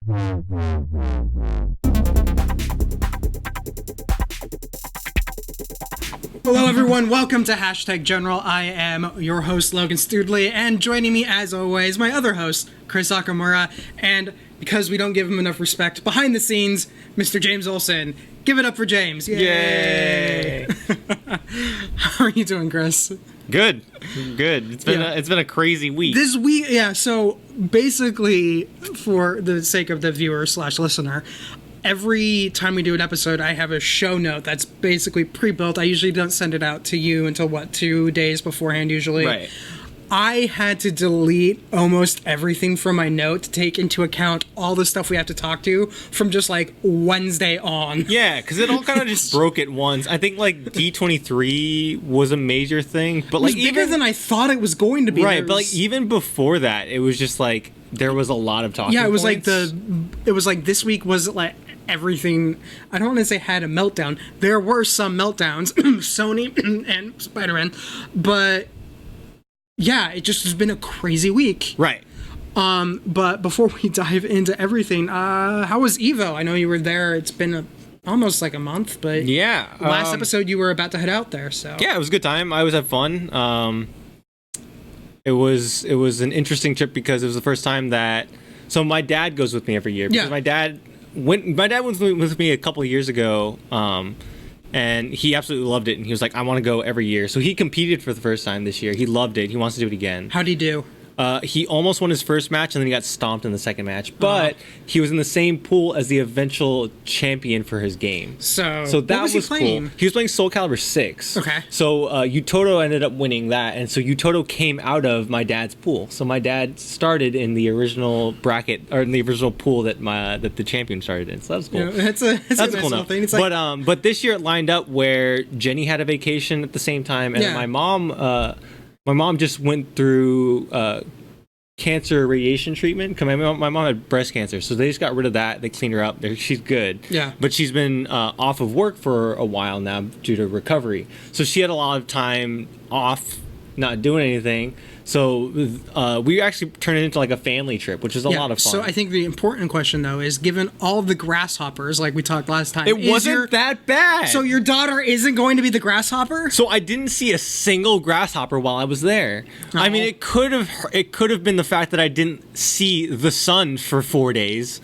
Hello everyone, welcome to Hashtag General. I am your host, Logan Studley, and joining me as always, my other host, Chris Akamura, and because we don't give him enough respect, behind the scenes, Mr. James Olson. Give it up for James. Yay! How are you doing, Chris? Good. It's been a crazy week. This week, yeah, so basically, for the sake of the viewer / listener, every time we do an episode, I have a show note that's basically pre-built. I usually don't send it out to you until, 2 days beforehand, usually. Right. I had to delete almost everything from my note to take into account all the stuff we have to talk to from just, Wednesday on. Yeah, because it all kind of just broke at once. I think, D23 was a major thing. But, it was bigger than I thought it was going to be. Right, but, even before that, it was just, there was a lot of talking it was points. This week was, everything, I don't want to say had a meltdown. There were some meltdowns, Sony and Spider-Man, but yeah, it just has been a crazy week. Right. But before we dive into everything, how was Evo? I know you were there. It's been almost a month, but yeah, last episode you were about to head out there, so yeah, it was a good time. I always had fun. It was an interesting trip because it was the first time that. So my dad goes with me every year because my dad went with me a couple of years ago, and he absolutely loved it. And he was like, "I want to go every year." So he competed for the first time this year. He loved it. He wants to do it again. How'd he do? He almost won his first match, and then he got stomped in the second match. But he was in the same pool as the eventual champion for his game. So that was cool. He was playing Soul Calibur 6. Okay. So Utoto ended up winning that, and so Utoto came out of my dad's pool. So my dad started in the original bracket, or in the original pool that the champion started in. So that was cool. Yeah, that's a cool nice thing. It's but this year it lined up where Jenny had a vacation at the same time, and my mom just went through cancer radiation treatment. Cause my mom had breast cancer, so they just got rid of that. They cleaned her up. She's good. Yeah. But she's been off of work for a while now due to recovery. So she had a lot of time off, not doing anything. So we actually turned it into a family trip, which is a lot of fun. So I think the important question, though, is given all the grasshoppers, like we talked last time. It wasn't that bad. So your daughter isn't going to be the grasshopper? So I didn't see a single grasshopper while I was there. Oh. I mean, it could have been the fact that I didn't see the sun for 4 days.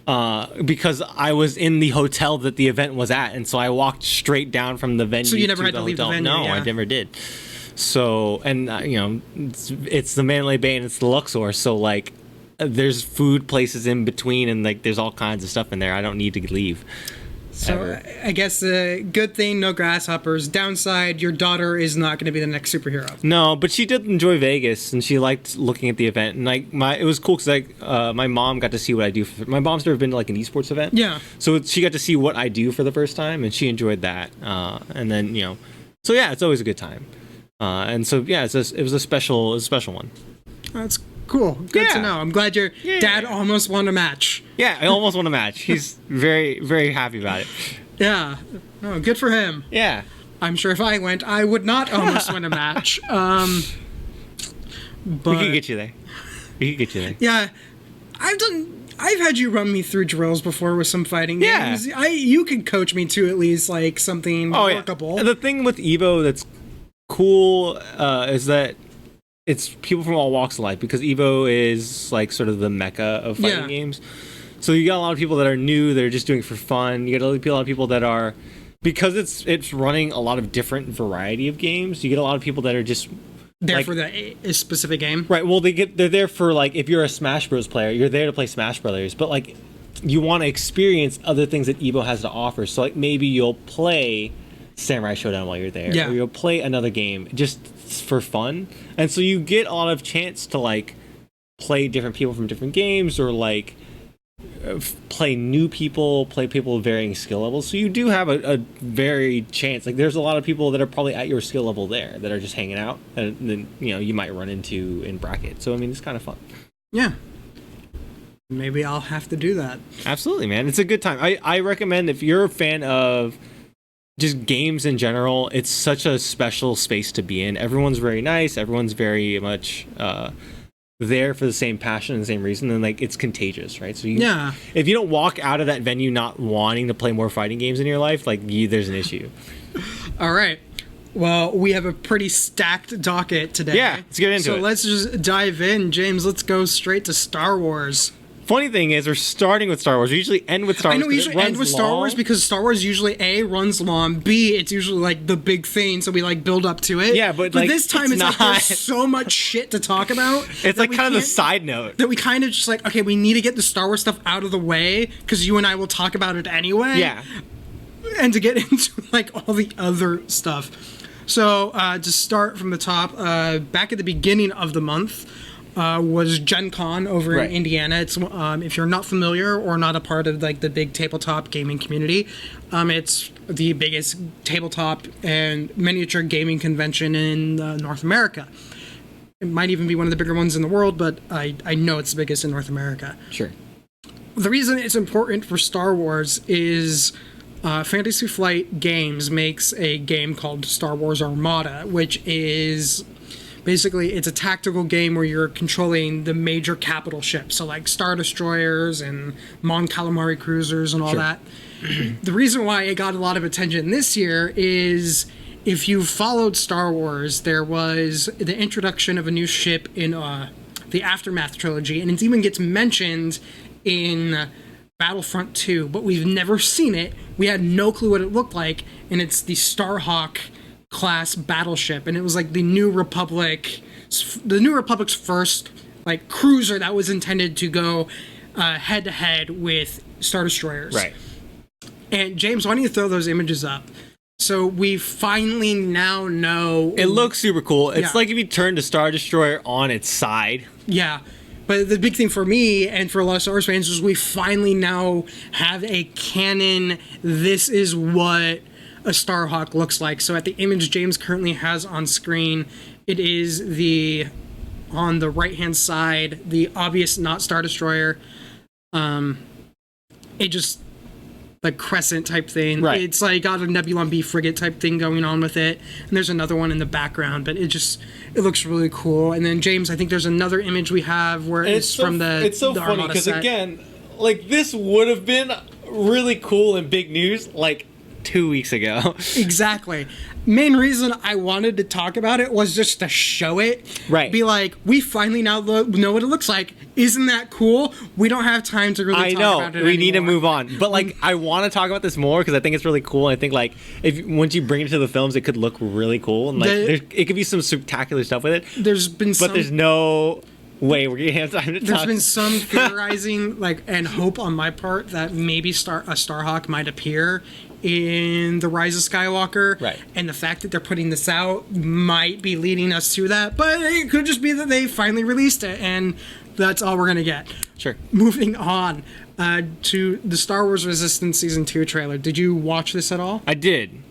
Because I was in the hotel that the event was at, and so I walked straight down from the venue. So you never to had the to leave hotel. the venue? No, I never did. So, and it's the Mandalay Bay and it's the Luxor, so there's food places in between, and there's all kinds of stuff in there. I don't need to leave. So ever. I guess the good thing, no grasshoppers. Downside, your daughter is not going to be the next superhero. No, but she did enjoy Vegas, and she liked looking at the event. And it was cool because my mom got to see what I do. My mom's never been to an esports event. Yeah. So she got to see what I do for the first time, and she enjoyed that. And then so yeah, it's always a good time. And so yeah, it was a special one. That's cool. Good to know. I'm glad your dad almost won a match. Yeah, I almost won a match. He's very, very happy about it. Yeah. Oh, good for him. Yeah. I'm sure if I went, I would not almost win a match. But we could get you there. Yeah. I've had you run me through drills before with some fighting games. Yeah. You could coach me to at least something workable. Yeah. The thing with Evo that's cool is that it's people from all walks of life, because Evo is sort of the mecca of fighting games. So you got a lot of people that are new, that are just doing it for fun. You get a lot of people that are, because it's running a lot of different variety of games. You get a lot of people that are just there for the specific game. Right. Well, they're there for if you're a Smash Bros player, you're there to play Smash Brothers, but you want to experience other things that Evo has to offer. So maybe you'll play Samurai Showdown while you're there, or you'll play another game just for fun, and so you get a lot of chance to play different people from different games, or play new people, play people of varying skill levels. So you do have a very chance. There's a lot of people that are probably at your skill level there that are just hanging out, and then you might run into in bracket. So I mean, it's kind of fun. Yeah. Maybe I'll have to do that. Absolutely, man. It's a good time. I recommend, if you're a fan of just games in general, it's such a special space to be in. Everyone's very nice. Everyone's very much there for the same passion and the same reason, then like it's contagious, right? So if you don't walk out of that venue not wanting to play more fighting games in your life, like there's an issue. All right. Well, we have a pretty stacked docket today. Yeah, let's get into it. So let's just dive in. James, let's go straight to Star Wars. Funny thing is, we're starting with Star Wars. We usually end with Star Wars. I know we usually end with Star Wars because Star Wars usually A, runs long, B, it's usually like the big thing, so we like build up to it. Yeah, but like, this time it's not. like there's so much shit to talk about. It's like kind of the side note. That we kind of just like, okay, we need to get the Star Wars stuff out of the way because you and I will talk about it anyway. Yeah. And to get into like all the other stuff. So to start from the top, back at the beginning of the month, was Gen Con over in Indiana. It's if you're not familiar or not a part of like the big tabletop gaming community, it's the biggest tabletop and miniature gaming convention in North America. It might even be one of the bigger ones in the world, but I know it's the biggest in North America. Sure. The reason it's important for Star Wars is Fantasy Flight Games makes a game called Star Wars Armada, which is basically, it's a tactical game where you're controlling the major capital ships, so like Star Destroyers and Mon Calamari cruisers and all that. The reason why it got a lot of attention this year is if you followed Star Wars, there was the introduction of a new ship in the Aftermath trilogy, and it even gets mentioned in Battlefront 2, but we've never seen it. We had no clue what it looked like, and it's the Starhawk class battleship, and it was like the New Republic's first like cruiser that was intended to go head to head with Star Destroyers. Right. And James, why don't you throw those images up? So we finally now know. It looks super cool. It's like if you turned a Star Destroyer on its side. Yeah. But the big thing for me and for a lot of Star Wars fans is we finally now have a canon. This is what a Starhawk looks like. So at the image James currently has on screen, it is on the right hand side, the obvious not Star Destroyer. It just like crescent type thing. Right. It's like got a Nebulon B frigate type thing going on with it. And there's another one in the background, but it looks really cool. And then James, I think there's another image we have where it's from the It's so funny because again, like this would have been really cool and big news like 2 weeks ago. Exactly. Main reason I wanted to talk about it was just to show it. Right. Be like, we finally now know what it looks like. Isn't that cool? We don't have time to really talk about it we need to anymore. move on. But like, I want to talk about this more because I think it's really cool. And I think like, if once you bring it to the films, it could look really cool. And like, it could be some spectacular stuff with it. But there's no way we're gonna have time to talk. There's been some theorizing, like, and hope on my part that maybe a Starhawk might appear in The Rise of Skywalker. Right. And the fact that they're putting this out might be leading us to that. But it could just be that they finally released it, and that's all we're gonna get. Sure. Moving on to the Star Wars Resistance Season 2 trailer. Did you watch this at all? I did.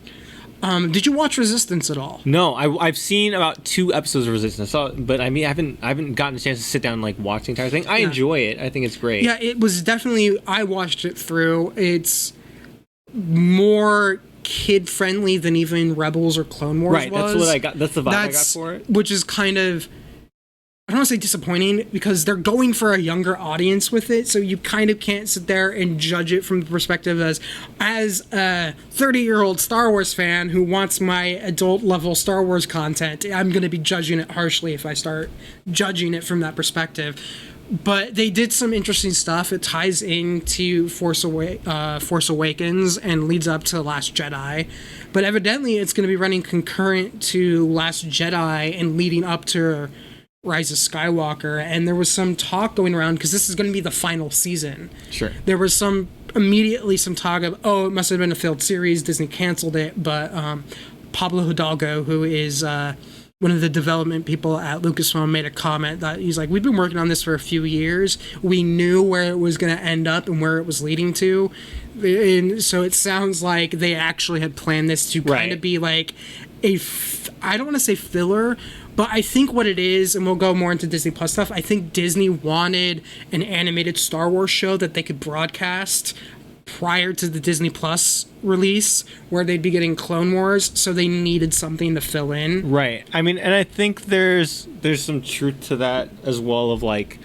Did you watch Resistance at all? No, I've seen about 2 episodes of Resistance, but I mean, I haven't gotten a chance to sit down and like watch the entire thing. I enjoy it. I think it's great. Yeah, it was definitely. I watched it through. It's more kid friendly than even Rebels or Clone Wars was. Right, that's what I got. That's the vibe I got for it. Which is kind of, I don't want to say disappointing, because they're going for a younger audience with it, so you kind of can't sit there and judge it from the perspective as a 30-year-old Star Wars fan who wants my adult-level Star Wars content. I'm going to be judging it harshly if I start judging it from that perspective. But they did some interesting stuff. It ties into Force Awakens and leads up to Last Jedi. But evidently it's going to be running concurrent to Last Jedi and leading up to Rise of Skywalker. And there was some talk going around, because this is going to be the final season. Sure. There was immediately some talk of, it must have been a failed series. Disney canceled it. But Pablo Hidalgo, who is one of the development people at Lucasfilm, made a comment that he's like, we've been working on this for a few years. We knew where it was going to end up and where it was leading to. And so it sounds like they actually had planned this to kind of be like I don't want to say filler, but I think what it is, and we'll go more into Disney Plus stuff, I think Disney wanted an animated Star Wars show that they could broadcast prior to the Disney Plus release, where they'd be getting Clone Wars, so they needed something to fill in. Right. I mean, and I think there's some truth to that as well, of like,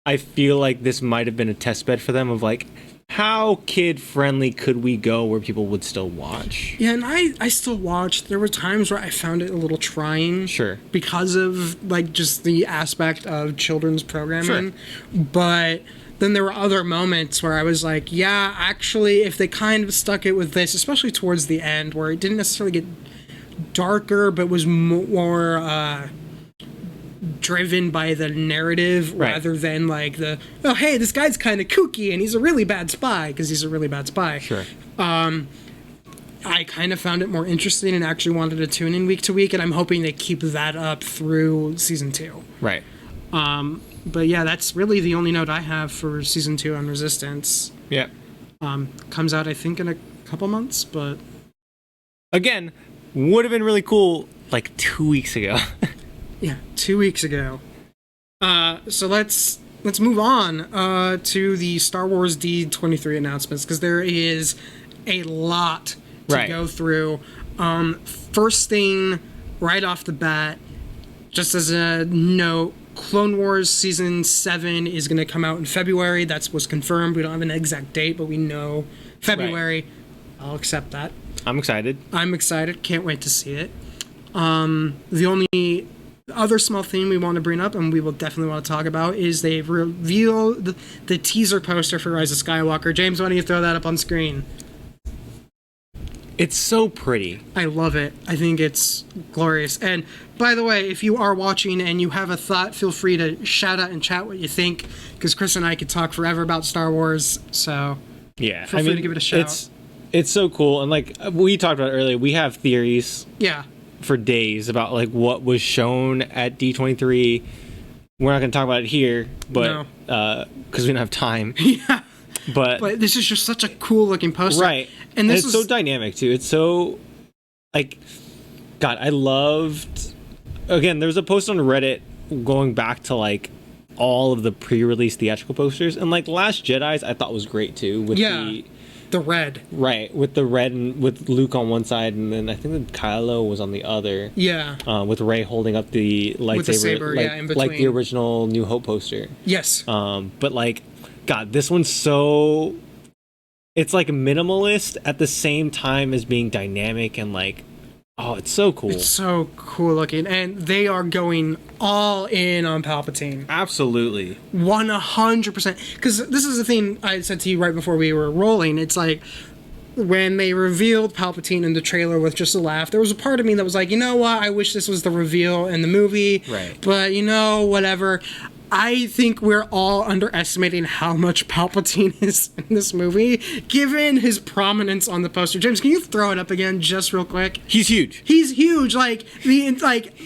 I feel like this might have been a test bed for them of like, how kid friendly could we go where people would still watch? Yeah, and I still watched. There were times where I found it a little trying. Sure. Because of like just the aspect of children's programming. Sure. But then there were other moments where I was like, yeah, actually, if they kind of stuck it with this, especially towards the end, where it didn't necessarily get darker, but was more driven by the narrative rather than like the, oh, hey, this guy's kind of kooky and he's a really bad spy, because he's a really bad spy. Sure. I kind of found it more interesting and actually wanted to tune in week to week, and I'm hoping they keep that up through season 2. Right. But yeah, that's really the only note I have for season 2 on Resistance. Yeah. Comes out, I think, in a couple months, but again, would have been really cool like 2 weeks ago. Yeah, 2 weeks ago. So let's move on to the Star Wars D23 announcements, because there is a lot to go through. First thing, right off the bat, just as a note, Clone Wars Season 7 is going to come out in February. That was confirmed. We don't have an exact date, but we know February. Right. I'll accept that. I'm excited. Can't wait to see it. The only other small thing we want to bring up, and we will definitely want to talk about, is they've revealed the teaser poster for Rise of Skywalker. James, why don't you throw that up on screen? It's so pretty. I love it. I think it's glorious. And by the way, if you are watching and you have a thought, feel free to shout out and chat what you think, because Chris and I could talk forever about Star Wars. So yeah, feel free to give it a shout. It's so cool. And like we talked about earlier, we have theories. Yeah. For days about like what was shown at D23. We're not going to talk about it here, but because we don't have time. Yeah. But this is just such a cool looking poster. Right. And it's so dynamic too. It's so like, God, I loved, again, there was a post on Reddit going back to like all of the pre-release theatrical posters, and like Last Jedi's I thought was great too, with the red. Right, with the red and with Luke on one side, and then I think that Kylo was on the other. Yeah. With Rey holding up the lightsaber, with the saber, in between. Like the original New Hope poster. Yes. But like, God, this one's so, it's like minimalist at the same time as being dynamic and like, oh, it's so cool. It's so cool looking, and they are going all in on Palpatine. Absolutely. 100%. Because this is the thing I said to you right before we were rolling. It's like, when they revealed Palpatine in the trailer with just a laugh, there was a part of me that was like, you know what, I wish this was the reveal in the movie. Right. But, whatever. I think we're all underestimating how much Palpatine is in this movie, given his prominence on the poster. James, can you throw it up again just real quick? He's huge. He's huge. Like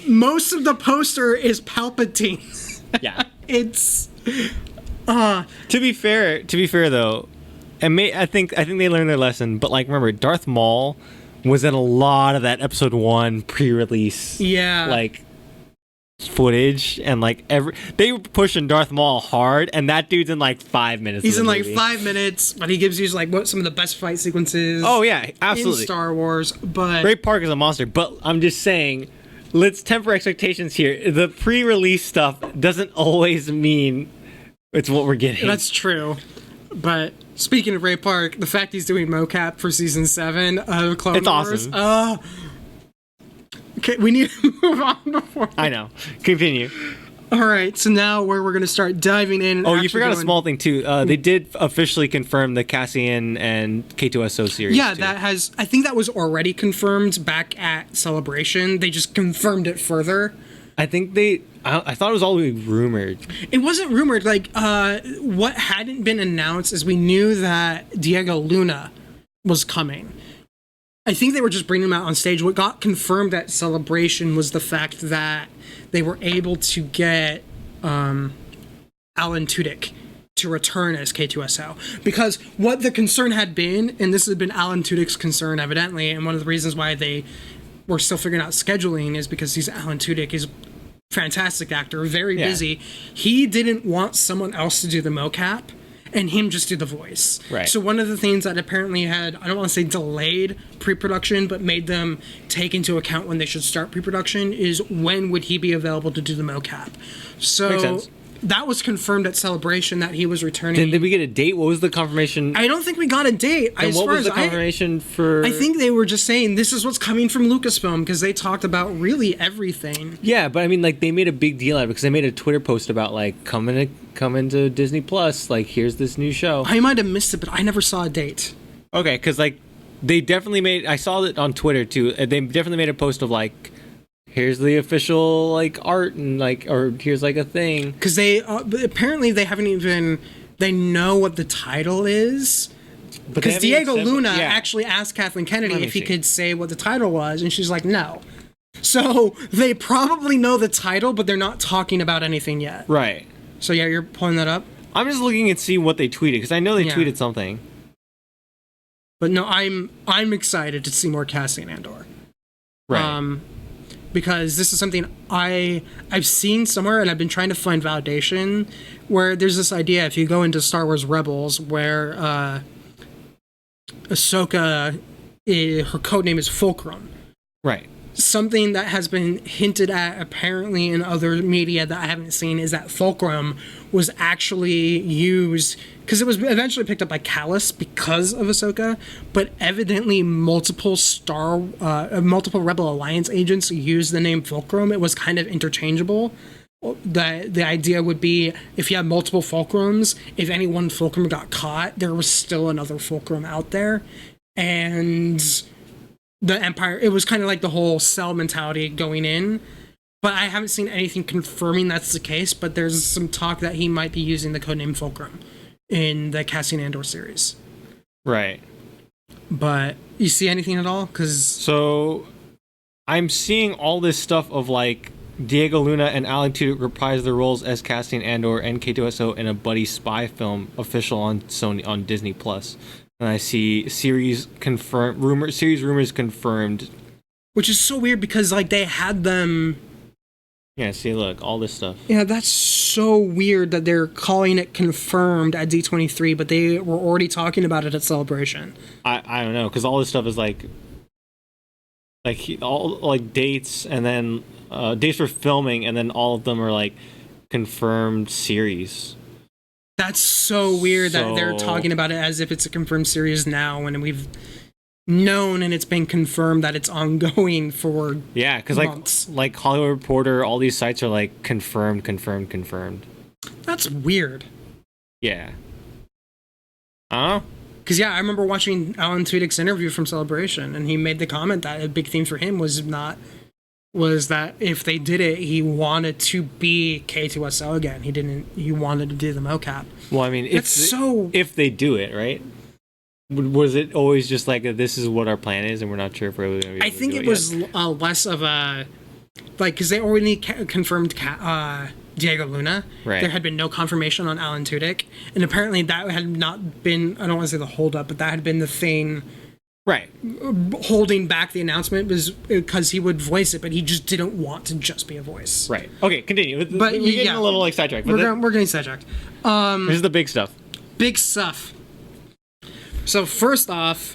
most of the poster is Palpatine. Yeah. It's to be fair though, and I think they learned their lesson, but like remember, Darth Maul was in a lot of that episode 1 pre-release like footage, and like they were pushing Darth Maul hard, and that dude's in like 5 minutes. He's in like 5 minutes, but he gives you like some of the best fight sequences. Oh yeah, absolutely. In Star Wars, but Ray Park is a monster. But I'm just saying, let's temper expectations here. The pre-release stuff doesn't always mean it's what we're getting. That's true. But speaking of Ray Park, the fact he's doing mocap for season 7 of Clone Wars, awesome. Okay, we need to move on before. I know. Continue. All right, so now where we're going to start diving in. And you forgot a small thing too. They did officially confirm the Cassian and K2SO series. Yeah, too. I think that was already confirmed back at Celebration. They just confirmed it further. I think I thought it was all rumored. It wasn't rumored. Like, what hadn't been announced is we knew that Diego Luna was coming. I think they were just bringing him out on stage. What got confirmed at Celebration was the fact that they were able to get Alan Tudyk to return as K2SO. Because what the concern had been, and this had been Alan Tudyk's concern evidently, and one of the reasons why they were still figuring out scheduling is because he's Alan Tudyk. He's a fantastic actor, very busy. He didn't want someone else to do the mocap. and him just do the voice. Right. So one of the things that apparently had, I don't want to say delayed pre-production, but made them take into account when they should start pre-production is when would he be available to do the mocap. So Makes sense. That was confirmed at Celebration that he was returning. Did we get a date? What was the confirmation? I don't think we got a date. And what was the confirmation for? I think they were just saying this is what's coming from Lucasfilm because they talked about really everything. Yeah, but I mean, like they made a big deal out of it because they made a Twitter post about like come into Disney Plus. Like here's this new show. I might have missed it, but I never saw a date. Okay, because like they definitely made. I saw it on Twitter too. They definitely made a post of like, here's the official like art and like, or here's like a thing. Because they apparently they haven't even. They know what the title is. Because Diego Luna actually asked Kathleen Kennedy if he could say what the title was, and she's like, no. So they probably know the title, but they're not talking about anything yet. Right. So yeah, you're pulling that up? I'm just looking and see what they tweeted, because I know they tweeted something. But no, I'm excited to see more Cassian Andor. Right. Because this is something I've seen somewhere, and I've been trying to find validation, where there's this idea, if you go into Star Wars Rebels, where Ahsoka, her codename is Fulcrum. Right. Something that has been hinted at apparently in other media that I haven't seen is that Fulcrum was actually used because it was eventually picked up by Callus because of Ahsoka, but evidently multiple Rebel Alliance agents used the name Fulcrum. It was kind of interchangeable. The idea would be if you have multiple Fulcrums, if any one Fulcrum got caught, there was still another Fulcrum out there, and the Empire, it was kind of like the whole cell mentality going in, but I haven't seen anything confirming that's the case, but there's some talk that he might be using the codename Fulcrum in the Cassian Andor series. Right. But you see anything at all? So I'm seeing all this stuff of like Diego Luna and Alan Tudyk reprise their roles as Cassian Andor and K2SO in a buddy spy film official on Sony on Disney Plus. And I see series rumors confirmed, which is so weird because like they had them. Yeah, see, look, all this stuff. Yeah, that's so weird that they're calling it confirmed at D23, but they were already talking about it at Celebration. I don't know, because all this stuff is like all like dates and then dates for filming, and then all of them are like confirmed series. That's so weird that they're talking about it as if it's a confirmed series now, when we've known and it's been confirmed that it's ongoing for because like Hollywood Reporter, all these sites are like confirmed. That's weird. Yeah. Because I remember watching Alan Tudyk's interview from Celebration, and he made the comment that a big theme for him was that if they did it, he wanted to be K2SO again. He wanted to do the mocap. Well, I mean, if they do it, right? Was it always just like this is what our plan is, and we're not sure if we're really going to be able to do it? I think it was less of a because they already confirmed Diego Luna. Right. There had been no confirmation on Alan Tudyk, and apparently that had not been, I don't want to say the holdup, but that had been the thing. Right. Holding back the announcement was because he would voice it, but he just didn't want to just be a voice. Right. Okay, continue. But we're getting a little like sidetracked. We're getting sidetracked. This is the big stuff. Big stuff. So first off,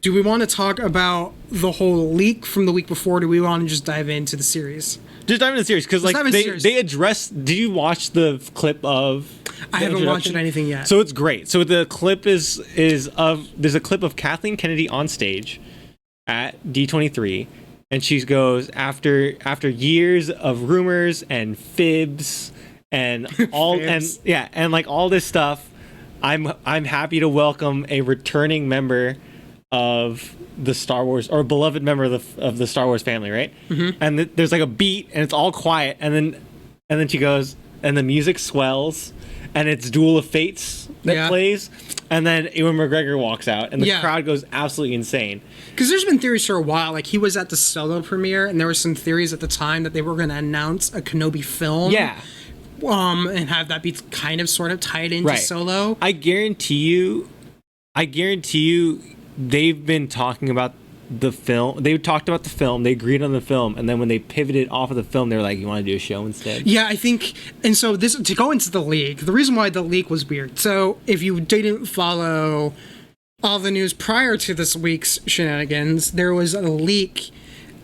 do we want to talk about the whole leak from the week before, or do we want to just dive into the series? Just dive into the series, because like they address. Did you watch the clip of? I haven't watched anything yet. So it's great. So the clip is there's a clip of Kathleen Kennedy on stage at D23, and she goes after years of rumors and fibs and all and like all this stuff. I'm happy to welcome a returning member of the Star Wars, or a beloved member of the Star Wars family, right? Mm-hmm. And there's like a beat, and it's all quiet, and then she goes, and the music swells, and it's Duel of Fates that plays, and then Ewan McGregor walks out, and the crowd goes absolutely insane. Because there's been theories for a while, like he was at the Solo premiere, and there were some theories at the time that they were going to announce a Kenobi film. Yeah. And have that be kind of sort of tied into Solo. I guarantee you they've been talking about the film. They talked about the film. They agreed on the film, and then when they pivoted off of the film, they were like, "You want to do a show instead?" Yeah, I think. And so this to go into the leak. The reason why the leak was weird. So if you didn't follow all the news prior to this week's shenanigans, there was a leak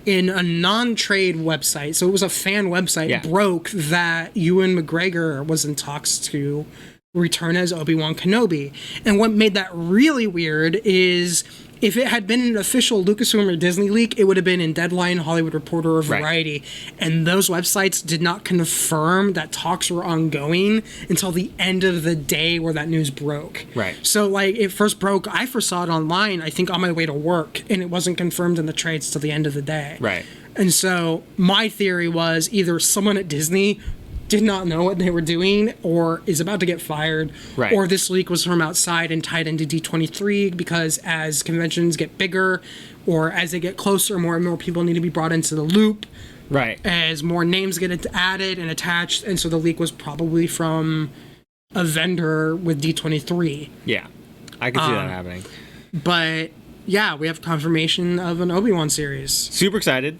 in a non-trade website. So it was a fan website broke that Ewan McGregor was in talks to return as Obi-Wan Kenobi. And what made that really weird is if it had been an official Lucasfilm or Disney leak, it would have been in Deadline, Hollywood Reporter, or Variety. Right. And those websites did not confirm that talks were ongoing until the end of the day where that news broke. Right. So, like, it first broke, I first saw it online, I think on my way to work, and it wasn't confirmed in the trades till the end of the day. Right. And so my theory was either someone at Disney did not know what they were doing or is about to get fired, right, or this leak was from outside and tied into D23 because as conventions get bigger or as they get closer, more and more people need to be brought into the loop, right, as more names get added and attached, and so the leak was probably from a vendor with D23. Yeah, I can see that happening. But yeah, we have confirmation of an Obi-Wan series. Super excited.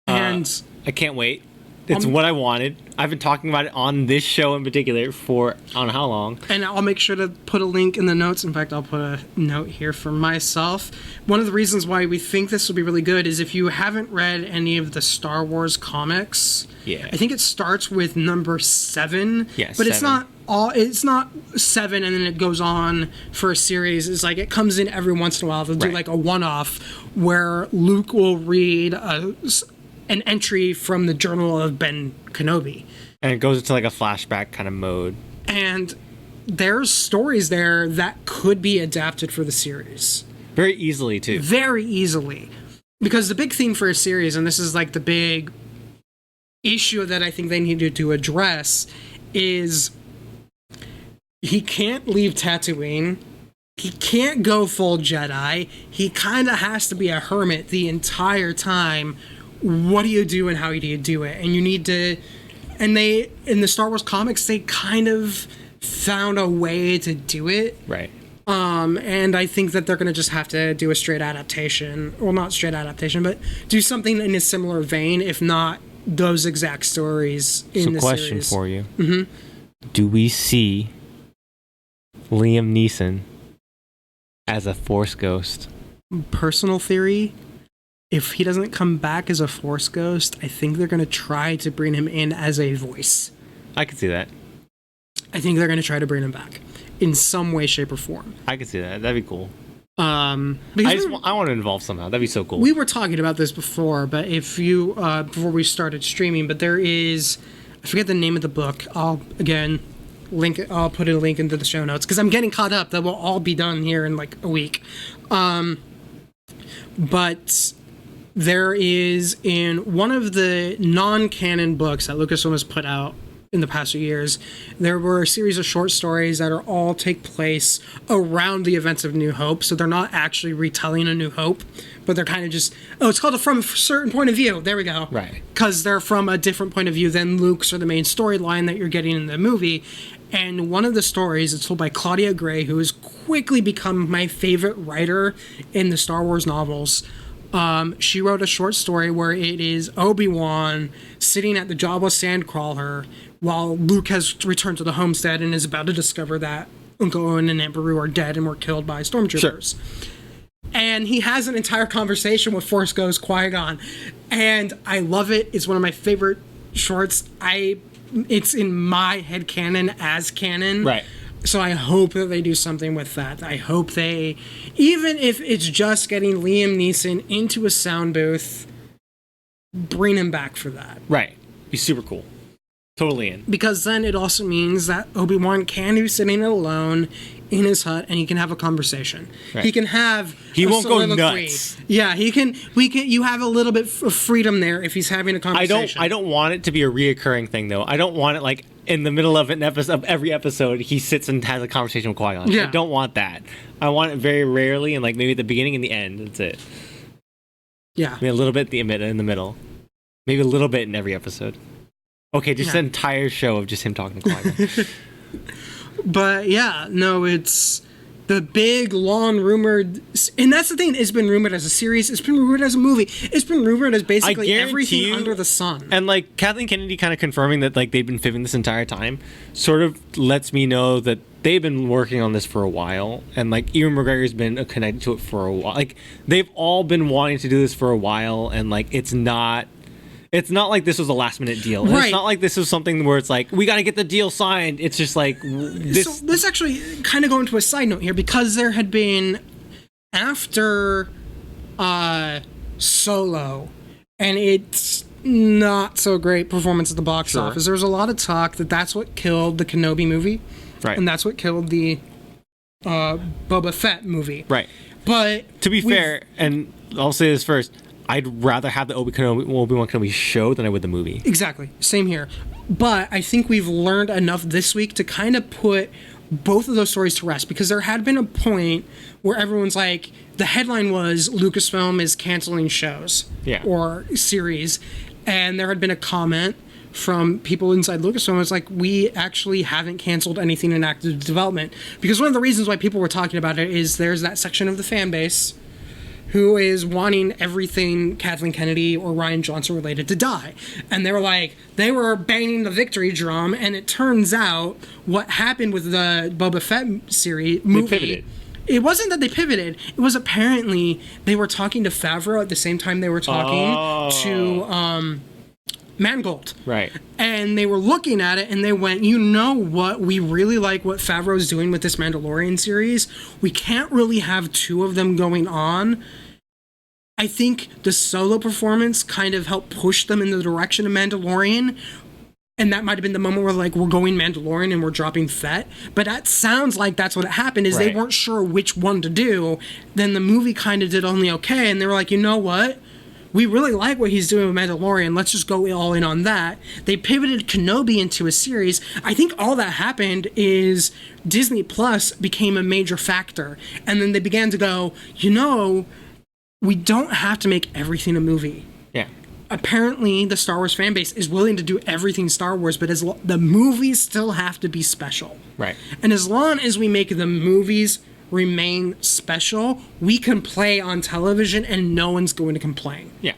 And I can't wait. It's what I wanted. I've been talking about it on this show in particular for I don't know how long. And I'll make sure to put a link in the notes. In fact, I'll put a note here for myself. One of the reasons why we think this will be really good is if you haven't read any of the Star Wars comics, I think it starts with number 7. Yeah, but 7. It's not 7 and then it goes on for a series. It's like it comes in every once in a while. They'll do like a one-off where Luke will read an entry from the Journal of Ben Kenobi. And it goes into like a flashback kind of mode. And there's stories there that could be adapted for the series. Very easily, too. Very easily. Because the big thing for a series, and this is like the big issue that I think they needed to address, is he can't leave Tatooine. He can't go full Jedi. He kind of has to be a hermit the entire time. What do you do and how do you do it? And you need to, and they, in the Star Wars comics, they kind of found a way to do it. Right. And I think that they're going to just have to do a straight adaptation. Well, not straight adaptation, but do something in a similar vein, if not those exact stories in the series. Question for you. Mm-hmm. Do we see Liam Neeson as a Force ghost? Personal theory, if he doesn't come back as a Force ghost, I think they're going to try to bring him in as a voice. I can see that. I think they're going to try to bring him back in some way, shape, or form. I can see that. That'd be cool. I want to involve somehow. That'd be so cool. We were talking about this before, but if you before we started streaming, but there is, I forget the name of the book. I'll put a link into the show notes because I'm getting caught up. That will all be done here in like a week. But there is in one of the non-canon books that Lucasfilm has put out in the past few years, there were a series of short stories that are all take place around the events of New Hope. So they're not actually retelling A New Hope, but they're kind of just, it's called From a Certain Point of View. There we go. Right. Because they're from a different point of view than Luke's or the main storyline that you're getting in the movie. And one of the stories, it's told by Claudia Gray, who has quickly become my favorite writer in the Star Wars novels. She wrote a short story where it is Obi-Wan sitting at the Jabba Sandcrawler while Luke has returned to the homestead and is about to discover that Uncle Owen and Aunt Beru are dead and were killed by stormtroopers. Sure. And he has an entire conversation with Force Ghost Qui-Gon. And I love it. It's one of my favorite shorts. It's in my head canon as canon. Right. So I hope that they do something with that. I hope they, even if it's just getting Liam Neeson into a sound booth, bring him back for that. Right. Be super cool. Totally in. Because then it also means that Obi-Wan can be sitting alone in his hut and he can have a conversation. Right. He can have He won't go nuts. Yeah, you have a little bit of freedom there if he's having a conversation. I don't want it to be a reoccurring thing though. I don't want it like in the middle of every episode he sits and has a conversation with Qui-Gon. Yeah. I don't want that. I want it very rarely and like maybe at the beginning and the end. That's it. Yeah. Maybe a little bit in the middle. Maybe a little bit in every episode. Okay, just an entire show of just him talking to Qui-Gon. But yeah, no, it's the big, long rumored, and that's the thing. It's been rumored as a series. It's been rumored as a movie. It's been rumored as basically everything under the sun. And like Kathleen Kennedy kind of confirming that like they've been fibbing this entire time, sort of lets me know that they've been working on this for a while, and like Ewan McGregor's been connected to it for a while. Like they've all been wanting to do this for a while, and like it's not like this was a last minute deal. Right. It's not like this was something where it's like we got to get the deal signed. It's just like this. So this actually kind of going to a side note here, because there had been after Solo, and it's not so great performance at the box office. There was a lot of talk that that's what killed the Kenobi movie. Right. And that's what killed the Boba Fett movie. Right. But to be fair, and I'll say this first, I'd rather have the Obi-Wan Kenobi show than I would the movie. Exactly. Same here. But I think we've learned enough this week to kind of put both of those stories to rest, because there had been a point where everyone's like, the headline was Lucasfilm is canceling shows or series, and there had been a comment from people inside Lucasfilm. It's like, we actually haven't canceled anything in active development, because one of the reasons why people were talking about it is there's that section of the fan base who is wanting everything Kathleen Kennedy or Rian Johnson related to die. And they were banging the victory drum, and it turns out what happened with the Boba Fett series movie, they pivoted. It wasn't that they pivoted. It was apparently they were talking to Favreau at the same time they were talking to Mangold. Right. And they were looking at it and they went, you know what? We really like what Favreau's doing with this Mandalorian series. We can't really have two of them going on. I think the Solo performance kind of helped push them in the direction of Mandalorian. And that might have been the moment where, like, we're going Mandalorian and we're dropping Fett. But that sounds like that's what happened, is they weren't sure which one to do. Then the movie kind of did only okay. And they were like, you know what? We really like what he's doing with Mandalorian. Let's just go all in on that. They pivoted Kenobi into a series. I think all that happened is Disney Plus became a major factor. And then they began to go, you know, we don't have to make everything a movie. Yeah. Apparently, the Star Wars fan base is willing to do everything Star Wars, but the movies still have to be special. Right. And as long as we make the movies remain special, we can play on television and no one's going to complain. Yeah.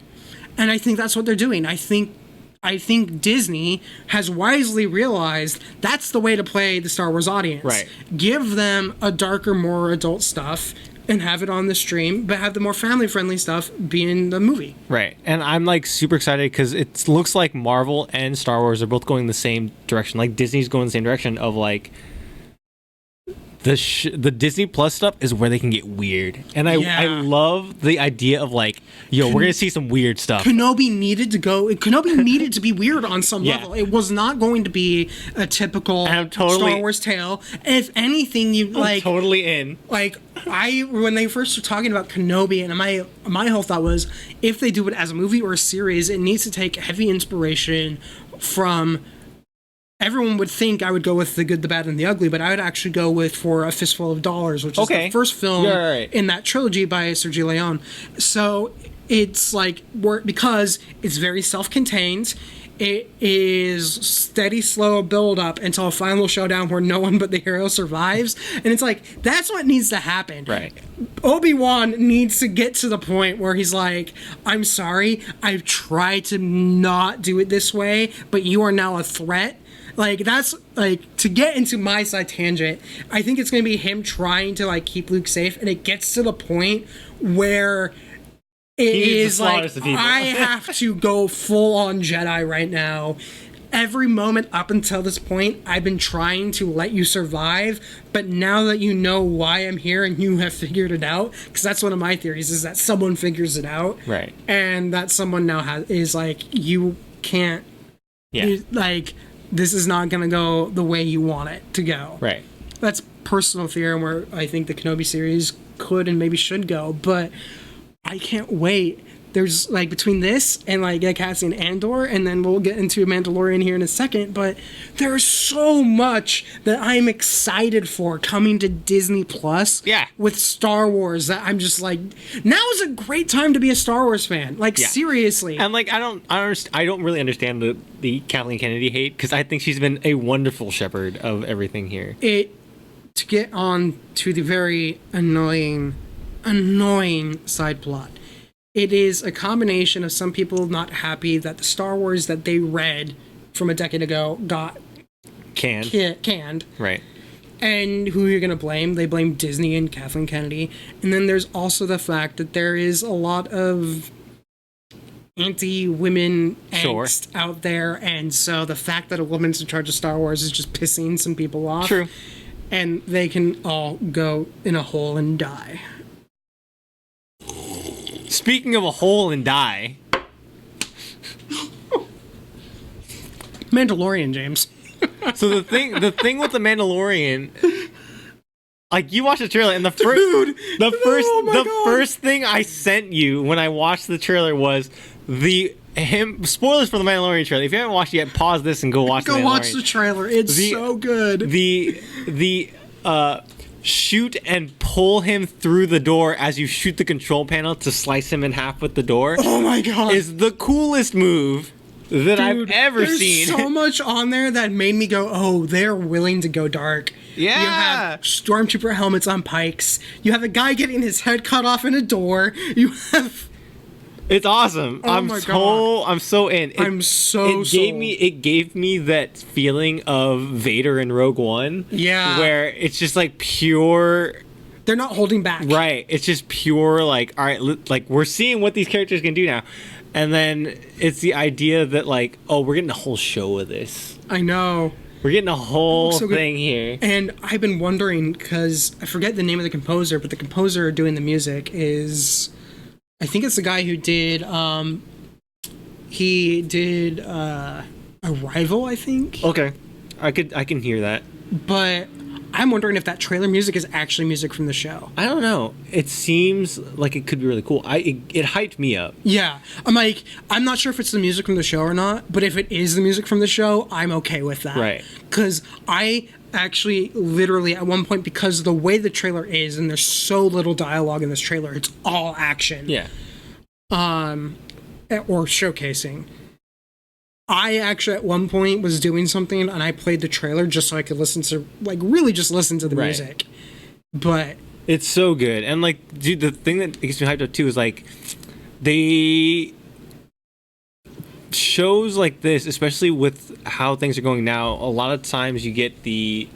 And I think that's what they're doing. I think Disney has wisely realized that's the way to play the Star Wars audience. Right. Give them a darker, more adult stuff and have it on the stream, but have the more family-friendly stuff be in the movie. Right. And I'm like super excited because it looks like Marvel and Star Wars are both going the same direction. Like Disney's going the same direction of like the Disney Plus stuff is where they can get weird. And I love the idea of like, yo, we're going to see some weird stuff. Kenobi needed to be weird on some level. It was not going to be a typical Star Wars tale. And if anything, I'm totally in. Like, when they first were talking about Kenobi, and my whole thought was, if they do it as a movie or a series, it needs to take heavy inspiration from... Everyone would think I would go with The Good, the Bad, and the Ugly, but I would actually go with For a Fistful of Dollars, which is the first film in that trilogy by Sergio Leone. So it's like, because it's very self-contained, it is steady, slow build-up until a final showdown where no one but the hero survives. And it's like, that's what needs to happen. Right. Obi-Wan needs to get to the point where he's like, I'm sorry, I've tried to not do it this way, but you are now a threat. Like, that's, like, to get into my side tangent, I think it's going to be him trying to, like, keep Luke safe, and it gets to the point where it is like, I have to go full-on Jedi right now. Every moment up until this point, I've been trying to let you survive, but now that you know why I'm here and you have figured it out, because that's one of my theories, is that someone figures it out. Right. And that someone now is like, you can't, this is not going to go the way you want it to go. Right. That's personal theory where I think the Kenobi series could and maybe should go, but I can't wait. There's, like, between this and, like, Cassian Andor, and then we'll get into Mandalorian here in a second, but there's so much that I'm excited for coming to Disney Plus with Star Wars that I'm just like, now is a great time to be a Star Wars fan. Like, seriously. And, like, I don't really understand the Kathleen Kennedy hate, because I think she's been a wonderful shepherd of everything here. to get on to the very annoying side plot. It is a combination of some people not happy that the Star Wars that they read from a decade ago got canned. Right. And who you're going to blame? They blame Disney and Kathleen Kennedy. And then there's also the fact that there is a lot of anti-women angst out there. And so the fact that a woman's in charge of Star Wars is just pissing some people off. True. And they can all go in a hole and die. Speaking of a hole and die... Mandalorian, James. So the thing with the Mandalorian, like you watched the trailer and the first thing I sent you when I watched the trailer was spoilers for the Mandalorian trailer. If you haven't watched it yet, pause this and go watch the Mandalorian. Go watch the trailer. It's so good. The shoot and pull him through the door as you shoot the control panel to slice him in half with the door. Oh my god. Is the coolest move that I've ever seen. There's so much on there that made me go, oh, they're willing to go dark. Yeah. You have stormtrooper helmets on pikes. You have a guy getting his head cut off in a door. You have... It's awesome. Oh my God. I'm so in. It gave me that feeling of Vader in Rogue One. Yeah. Where it's just like pure... They're not holding back. Right. It's just pure like, all right, like we're seeing what these characters can do now. And then it's the idea that, like, oh, we're getting a whole show of this. I know. We're getting a whole thing here. And I've been wondering, because I forget the name of the composer, but the composer doing the music is... I think it's the guy who did... he did Arrival, I think. Okay. I can hear that. But... I'm wondering if that trailer music is actually music from the show. I don't know. It seems like it could be really cool. It hyped me up. Yeah. I'm not sure if it's the music from the show or not, but if it is the music from the show, I'm okay with that. Right. Because I actually literally at one point, because of the way the trailer is, and there's so little dialogue in this trailer, it's all action. Yeah. Or showcasing. I actually at one point was doing something and I played the trailer just so I could listen to, like, really just listen to the music. But it's so good. And like, dude, the thing that gets me hyped up too is like shows like this, especially with how things are going now, a lot of times you get the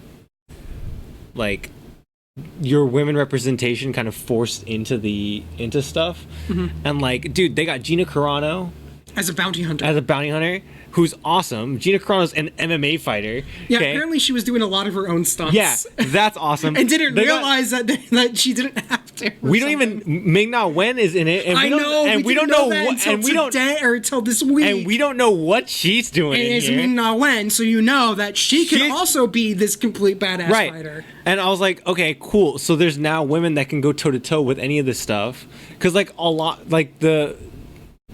like your women representation kind of forced into stuff. Mm-hmm. And like, dude, they got Gina Carano as a bounty hunter, who's awesome. Gina Carano's an MMA fighter. Yeah, apparently she was doing a lot of her own stunts. Yeah, that's awesome. And didn't realize that she didn't have to. We don't even... Ming-Na Wen is in it. And we don't know what... until this week. And we don't know what she's doing and it's Ming-Na Wen, so you know that she can also be this complete badass fighter. And I was like, okay, cool. So there's now women that can go toe-to-toe with any of this stuff. Because like a lot... Like the...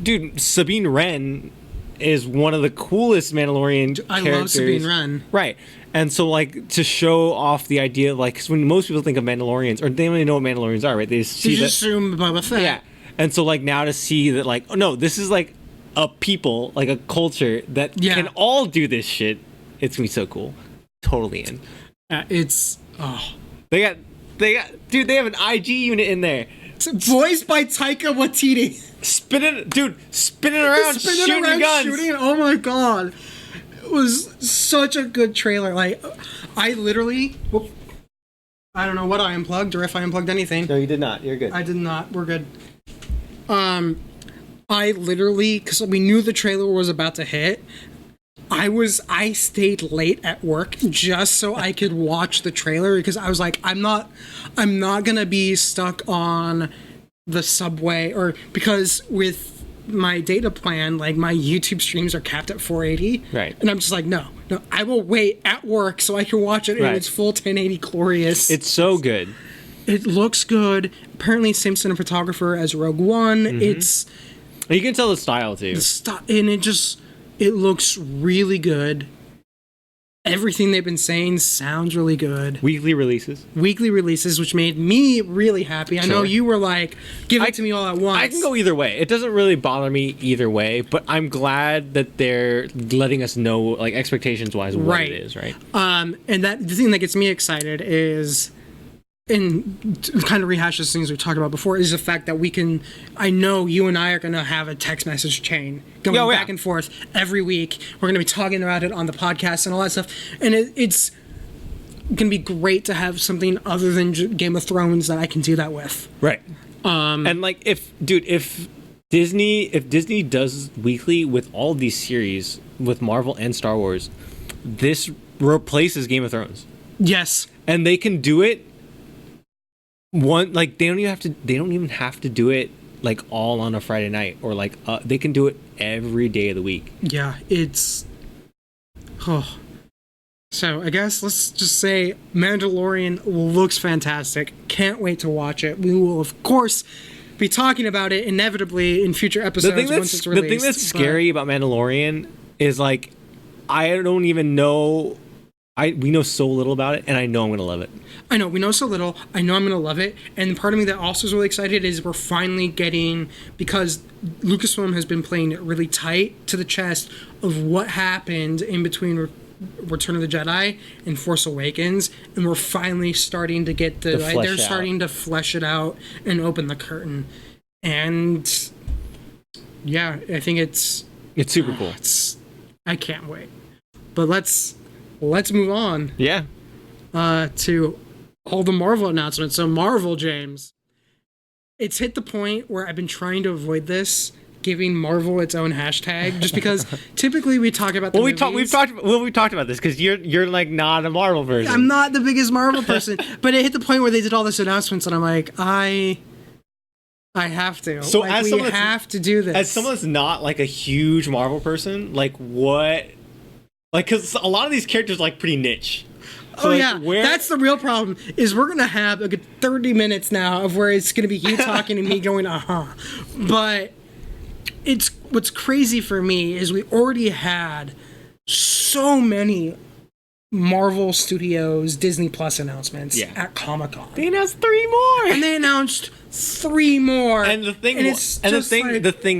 Dude, Sabine Wren is one of the coolest Mandalorian characters. I love Sabine Wren. Right. And so, like, to show off the idea, like, because when most people think of Mandalorians, or they don't even know what Mandalorians are, right? They just assume Boba Fett. Yeah. And so, like, now to see that, like, oh, no, this is, like, a people, like, a culture that can all do this shit. It's going to be so cool. Totally in. It's... They got... Dude, they have an IG unit in there. It's voiced by Taika Waititi. Spinning around, shooting guns. Oh my god. It was such a good trailer. Like, I literally... I don't know what I unplugged or if I unplugged anything. No, you did not. You're good. I did not. We're good. I literally... Because we knew the trailer was about to hit... I stayed late at work just so I could watch the trailer because I was like, I'm not gonna be stuck on the subway or because with my data plan, like my YouTube streams are capped at 480. Right. And I'm just like, no, I will wait at work so I can watch it in its full 1080 glorious. It's so good. It looks good. Apparently same cinematographer as Rogue One. Mm-hmm. You can tell the style too. And it looks really good. everything they've been saying sounds really good. Weekly releases, which made me really happy. I know you were like, give it to me all at once. I can go either way. It doesn't really bother me either way, but I'm glad that they're letting us know, like, expectations wise, what it is, right? And that the thing that gets me excited is, and to kind of rehash those things we talked about before, is the fact that I know you and I are going to have a text message chain going back and forth every week. We're going to be talking about it on the podcast and all that stuff. And it's going to be great to have something other than Game of Thrones that I can do that with. Right. And like, if Disney does weekly with all of these series with Marvel and Star Wars, this replaces Game of Thrones. Yes. And they can do it they don't even have to do it like all on a Friday night, or like they can do it every day of the week. Yeah, so I guess let's just say Mandalorian looks fantastic. Can't wait to watch it. We will of course be talking about it inevitably in future episodes once it's released. The thing that's scary about Mandalorian is, like, I don't even know. We know so little about it, and I know I'm going to love it. I know, we know so little. I know I'm going to love it. And part of me that also is really excited is we're finally getting, because Lucasfilm has been playing it really tight to the chest of what happened in between Return of the Jedi and Force Awakens, and we're finally starting to get starting to flesh it out and open the curtain. And yeah, I think it's super cool. I can't wait. But let's move on. Yeah. To all the Marvel announcements. So Marvel, James, it's hit the point where I've been trying to avoid this, giving Marvel its own hashtag, just because typically we talk about the movies. We've talked about this because you're like not a Marvel person. I'm not the biggest Marvel person, but it hit the point where they did all this announcements, and I'm like, I have to. So like, we have to do this. As someone that's not like a huge Marvel person, like what? Like, because a lot of these characters are like pretty niche. So that's the real problem. Is we're gonna have a good 30 minutes now of where it's gonna be you talking and me going, But what's crazy for me is we already had so many Marvel Studios Disney Plus announcements at Comic-Con. They announced 3 more, and they announced 3 more. And the thing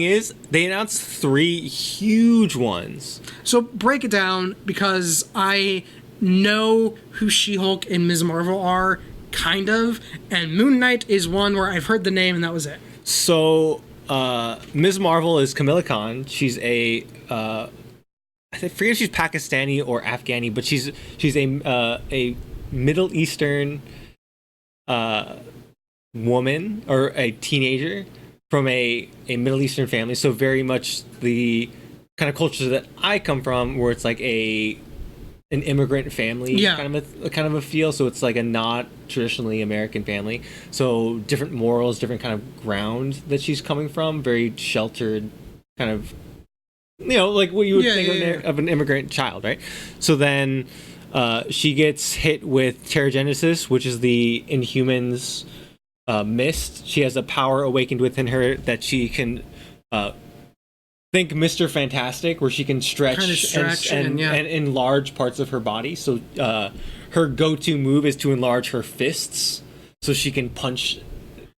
is, they announced 3 huge ones. So break it down, because I know who She-Hulk and Ms. Marvel are, kind of, and Moon Knight is one where I've heard the name and that was it. So Ms. Marvel is Kamala Khan. She's I forget if she's Pakistani or Afghani, but she's a Middle Eastern woman, or a teenager from a Middle Eastern family. So very much the kind of culture that I come from, where it's like an immigrant family kind of a feel. So it's like a not traditionally American family. So different morals, different kind of ground that she's coming from. Very sheltered, kind of, like what you would think of an immigrant child, right? So then she gets hit with Terrigenesis, which is the Inhumans mist. She has a power awakened within her that she can think Mr. Fantastic, where she can stretch and enlarge parts of her body. So her go-to move is to enlarge her fists, so she can punch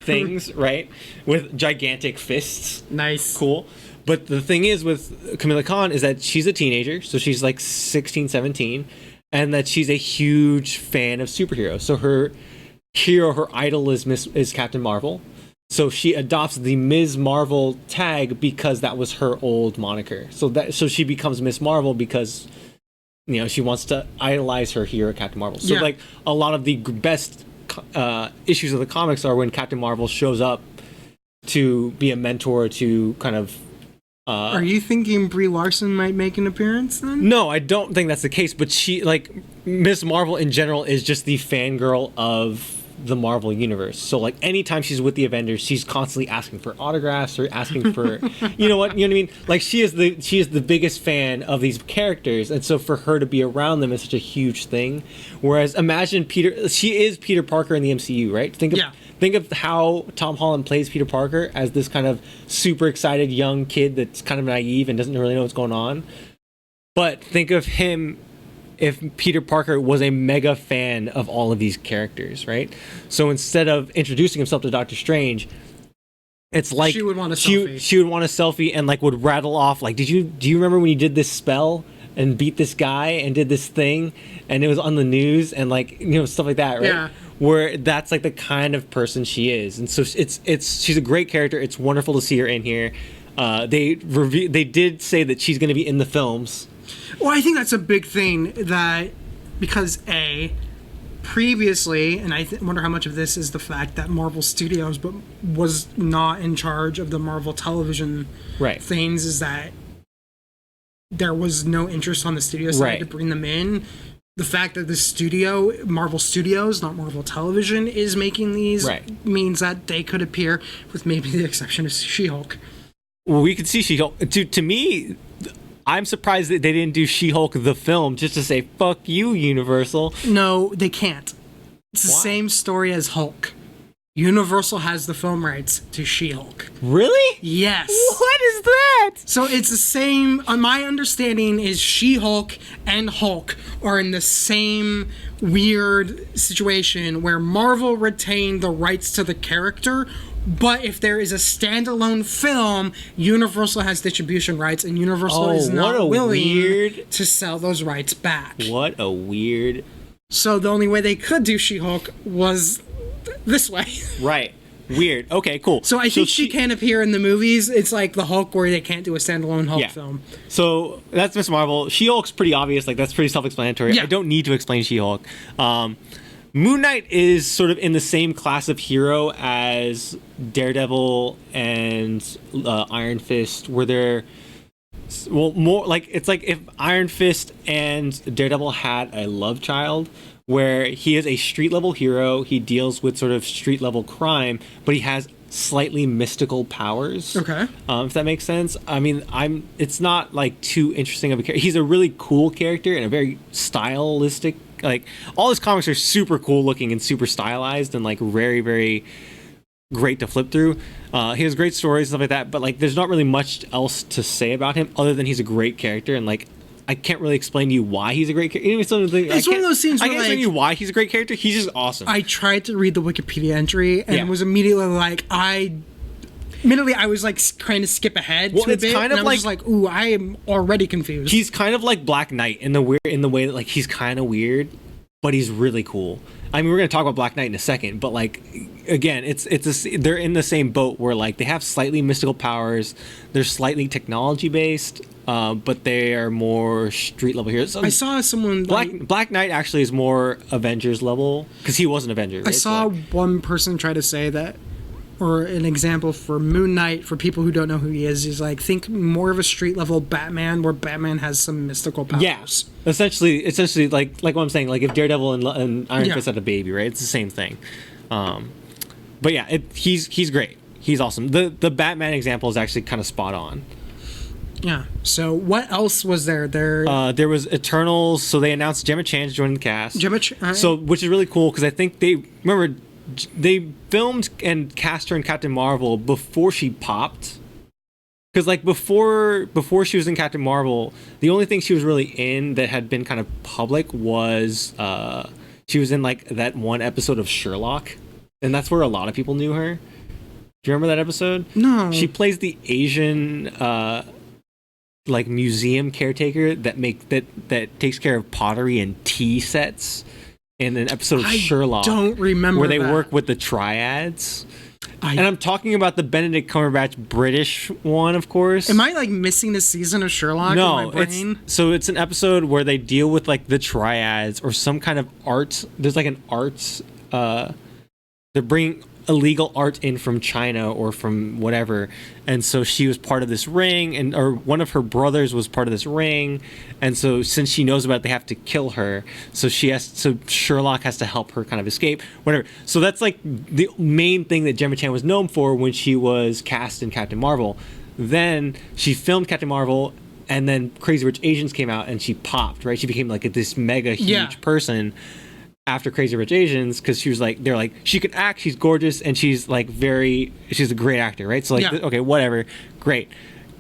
things, right? With gigantic fists. Nice. Cool. But the thing is with Kamala Khan is that she's a teenager, so she's like 16, 17, and that she's a huge fan of superheroes. So her hero, her idol is Captain Marvel. So she adopts the Ms. Marvel tag because that was her old moniker. So she becomes Miss Marvel because, she wants to idolize her hero, Captain Marvel. So like a lot of the best issues of the comics are when Captain Marvel shows up to be a mentor to kind of. Are you thinking Brie Larson might make an appearance then? No, I don't think that's the case. But she, like, Miss Marvel in general is just the fangirl of the Marvel universe. So like anytime she's with the Avengers, she's constantly asking for autographs or asking for you know what I mean, like she is the biggest fan of these characters, and so for her to be around them is such a huge thing. Whereas imagine she is Peter Parker in the MCU, right? Think of how Tom Holland plays Peter Parker as this kind of super excited young kid that's kind of naive and doesn't really know what's going on. But think of him if Peter Parker was a mega fan of all of these characters, right? So instead of introducing himself to Doctor Strange, it's like she would want a selfie. She would want a selfie and like would rattle off like, do you remember when you did this spell and beat this guy and did this thing and it was on the news and like, you know, stuff like that, right? Yeah. Where that's like the kind of person she is, and so she's a great character. It's wonderful to see her in here. They did say that she's going to be in the films. Well, I think that's a big thing that because previously, and I wonder how much of this is the fact that Marvel Studios was not in charge of the Marvel television things, is that there was no interest on the studio side to bring them in. The fact that the studio, Marvel Studios, not Marvel Television, is making these means that they could appear, with maybe the exception of She-Hulk. Well, we could see She-Hulk. To me, I'm surprised that they didn't do She-Hulk the film just to say, fuck you, Universal. No, they can't. It's the same story as Hulk. Universal has the film rights to She-Hulk. Really? Yes. What is that? So it's the same, my understanding is She-Hulk and Hulk are in the same weird situation where Marvel retained the rights to the character, but if there is a standalone film, Universal has distribution rights, and Universal is not willing to sell those rights back. What a weird... So the only way they could do She-Hulk was this way. Right. Weird. Okay, cool. So I think she can appear in the movies. It's like the Hulk where they can't do a standalone Hulk film. So that's Miss Marvel. She-Hulk's pretty obvious. Like, that's pretty self-explanatory. Yeah. I don't need to explain She-Hulk. Moon Knight is sort of in the same class of hero as Daredevil and Iron Fist, where they're... Well, more like it's like if Iron Fist and Daredevil had a love child, where he is a street level hero, he deals with sort of street level crime, but he has slightly mystical powers. Okay. If that makes sense. I mean, it's not like too interesting of a character. He's a really cool character and a very stylistic. Like, all his comics are super cool looking and super stylized and like very, very great to flip through. He has great stories and stuff like that, but like there's not really much else to say about him other than he's a great character, and like I can't really explain to you why he's a great character. It's one of those scenes where I can't explain to you why he's a great character. He's just awesome. I tried to read the Wikipedia entry and was immediately like, I was like trying to skip ahead to a bit, kind of and I was just like, ooh, I am already confused. He's kind of like Black Knight in the way that like he's kind of weird, but he's really cool. I mean, we're going to talk about Black Knight in a second, but like, again, they're in the same boat where like they have slightly mystical powers, they're slightly technology based, but they are more street level heroes. So I saw someone Black Knight actually is more Avengers level because he was an Avenger. Right? I saw one person try to say that, or an example for Moon Knight, for people who don't know who he is, he's like, think more of a street level Batman, where Batman has some mystical powers. Yeah, essentially, like what I'm saying, like if Daredevil and Iron Fist had a baby, right? It's the same thing. But yeah, he's great. He's awesome. The Batman example is actually kind of spot on. Yeah. So what else was there? There was Eternals. So they announced Gemma Chan's joining the cast. So which is really cool because I think they filmed and cast her in Captain Marvel before she popped. Because like before she was in Captain Marvel, the only thing she was really in that had been kind of public was she was in like that one episode of Sherlock, and that's where a lot of people knew her. Do you remember that episode? No. She plays the Asian like museum caretaker that takes care of pottery and tea sets in an episode of Sherlock. I don't remember where they work with the triads. And I'm talking about the Benedict Cumberbatch British one, of course. Am I like missing the season of Sherlock in my brain? It's an episode where they deal with like the triads or some kind of art. There's like an arts. They're bringing illegal art in from China or from whatever, and so she was part of this ring, or one of her brothers was part of this ring, and so since she knows about it, they have to kill her. So Sherlock has to help her kind of escape, whatever. So that's like the main thing that Gemma Chan was known for when she was cast in Captain Marvel. Then she filmed Captain Marvel, and then Crazy Rich Asians came out, and she popped, right? She became like this mega huge person after Crazy Rich Asians, because she was like, they're like, she could act, she's gorgeous, and she's a great actor, right? So like, okay, whatever, great.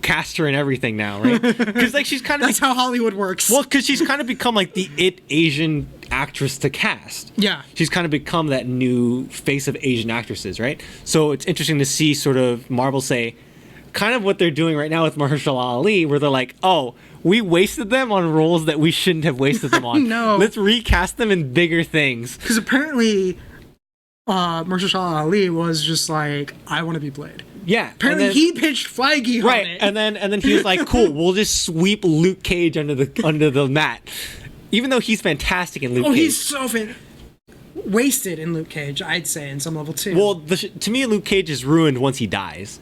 cast her in everything now, right? Because like she's kind of that's how Hollywood works. well, because she's kind of become like the Asian actress to cast. Yeah, she's kind of become that new face of Asian actresses, right? So it's interesting to see sort of Marvel say kind of what they're doing right now with Mahershala Ali, where they're like, oh, we wasted them on roles that we shouldn't have wasted them on. No, let's recast them in bigger things. Because apparently Mahershala Ali was just like, I want to be Blade. Yeah, apparently he pitched Feige right, on it. and then he was like, "Cool, we'll just sweep Luke Cage under the mat," even though he's fantastic in Luke Cage. He's so wasted in Luke Cage, I'd say, in some level too. Well, to me, Luke Cage is ruined once he dies.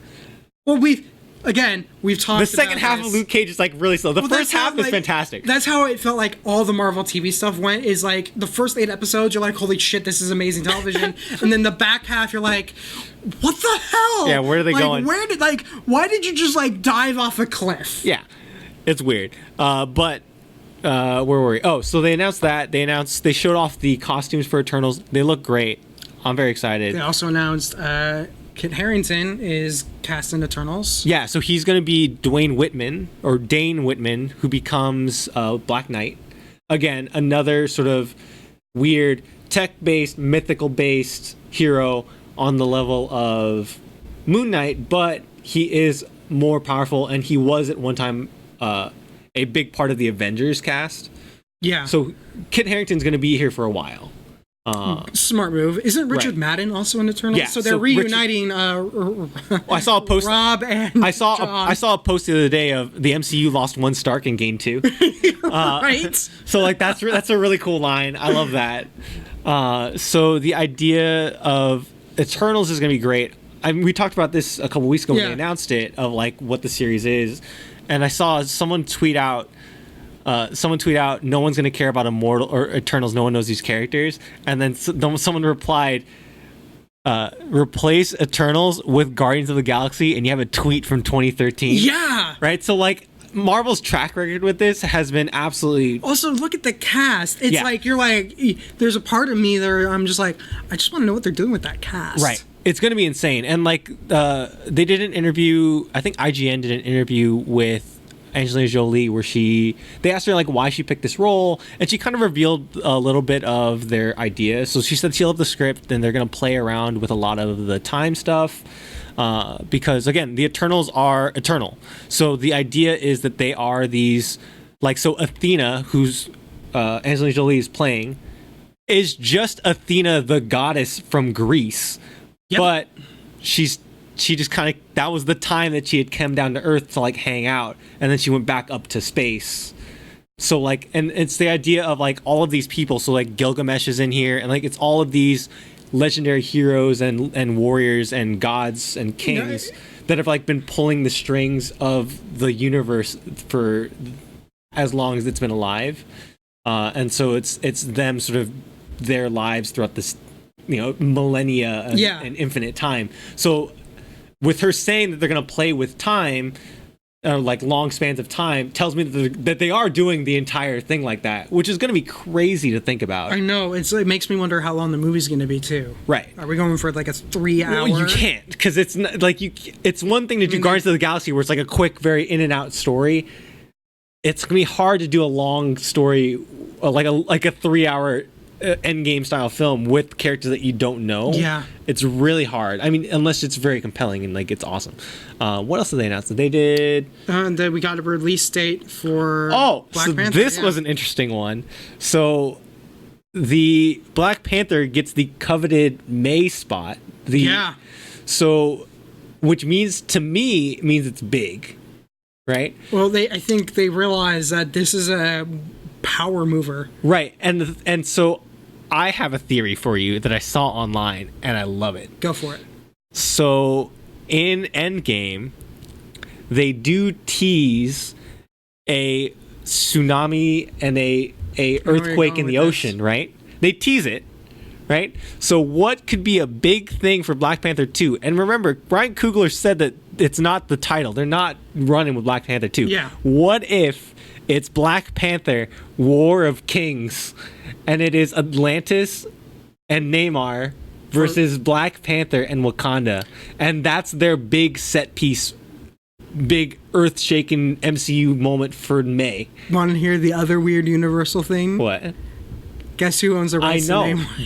Well, we've talked. The second half of Luke Cage is like really slow. The first half is fantastic. That's how it felt like all the Marvel TV stuff went. Is like the first 8 episodes, you're like, holy shit, this is amazing television, and then the back half, you're like, what the hell? Yeah, where are they going? Why did you just like dive off a cliff? Yeah, it's weird. But where were we? Oh, so they announced that they showed off the costumes for Eternals. They look great. I'm very excited. They also announced Kit Harington is cast in Eternals. Yeah, so he's going to be Dane Whitman, who becomes Black Knight. Again, another sort of weird tech-based, mythical-based hero on the level of Moon Knight, but he is more powerful, and he was at one time a big part of the Avengers cast. Yeah. So Kit Harington's going to be here for a while. Smart move. Isn't Richard Madden also in Eternals? Yeah, so they're reuniting. I saw a post. Rob and I saw a post the other day of the MCU lost 1 Stark in Game 2. Right. So like that's a really cool line. I love that. So the idea of Eternals is going to be great. We talked about this a couple weeks ago when they announced it, of like what the series is, and I saw someone tweet out, no one's going to care about Immortal or Eternals, no one knows these characters. And then someone replied, replace Eternals with Guardians of the Galaxy, and you have a tweet from 2013. Yeah. Right? So, like, Marvel's track record with this has been absolutely... Also, look at the cast. It's like, you're like, there's a part of me there, I'm just like, I just want to know what they're doing with that cast. Right. It's going to be insane. And, like, they did an interview, I think IGN did an interview with Angelina Jolie where they asked her like why she picked this role, and she kind of revealed a little bit of their idea. So she said she loved the script, and they're going to play around with a lot of the time stuff because again, the Eternals are eternal. So the idea is that they are these, like, so Athena, who's Angelina Jolie is playing, is just Athena, the goddess from Greece. Yep. But she just kind of, that was the time that she had come down to Earth to like hang out, and then she went back up to space. So like, and it's the idea of like all of these people. So like Gilgamesh is in here, and like it's all of these legendary heroes and warriors and gods and kings that have like been pulling the strings of the universe for as long as it's been alive. And so it's them sort of their lives throughout this, millennia and infinite time. So with her saying that they're going to play with time, like long spans of time, tells me that they are doing the entire thing like that, which is going to be crazy to think about. I know. It makes me wonder how long the movie's going to be too. Right. Are we going for like a 3-hour? Well, you can't, because it's not, like it's one thing to do Guardians of the Galaxy where it's like a quick, very in and out story. It's going to be hard to do a long story, like a 3-hour Endgame style film with characters that you don't know. Yeah, it's really hard. I mean, unless it's very compelling and like it's awesome. What else did they announce? They did. Then we got a release date for. Black Panther. This was an interesting one. So the Black Panther gets the coveted May spot. So, which means it's big, right? Well, I think they realize that this is a power mover, right? And so I have a theory for you that I saw online, and I love it. Go for it. So in Endgame, they do tease a tsunami and a earthquake in the ocean, right? They tease it, right? So what could be a big thing for Black Panther 2? And remember, Ryan Coogler said that it's not the title. They're not running with Black Panther 2. Yeah. What if it's Black Panther, War of Kings, and it is Atlantis and Namor versus Black Panther and Wakanda, and that's their big set piece big earth-shaking MCU moment for May. Want to hear the other weird Universal thing? What? Guess who owns the rights to Namor?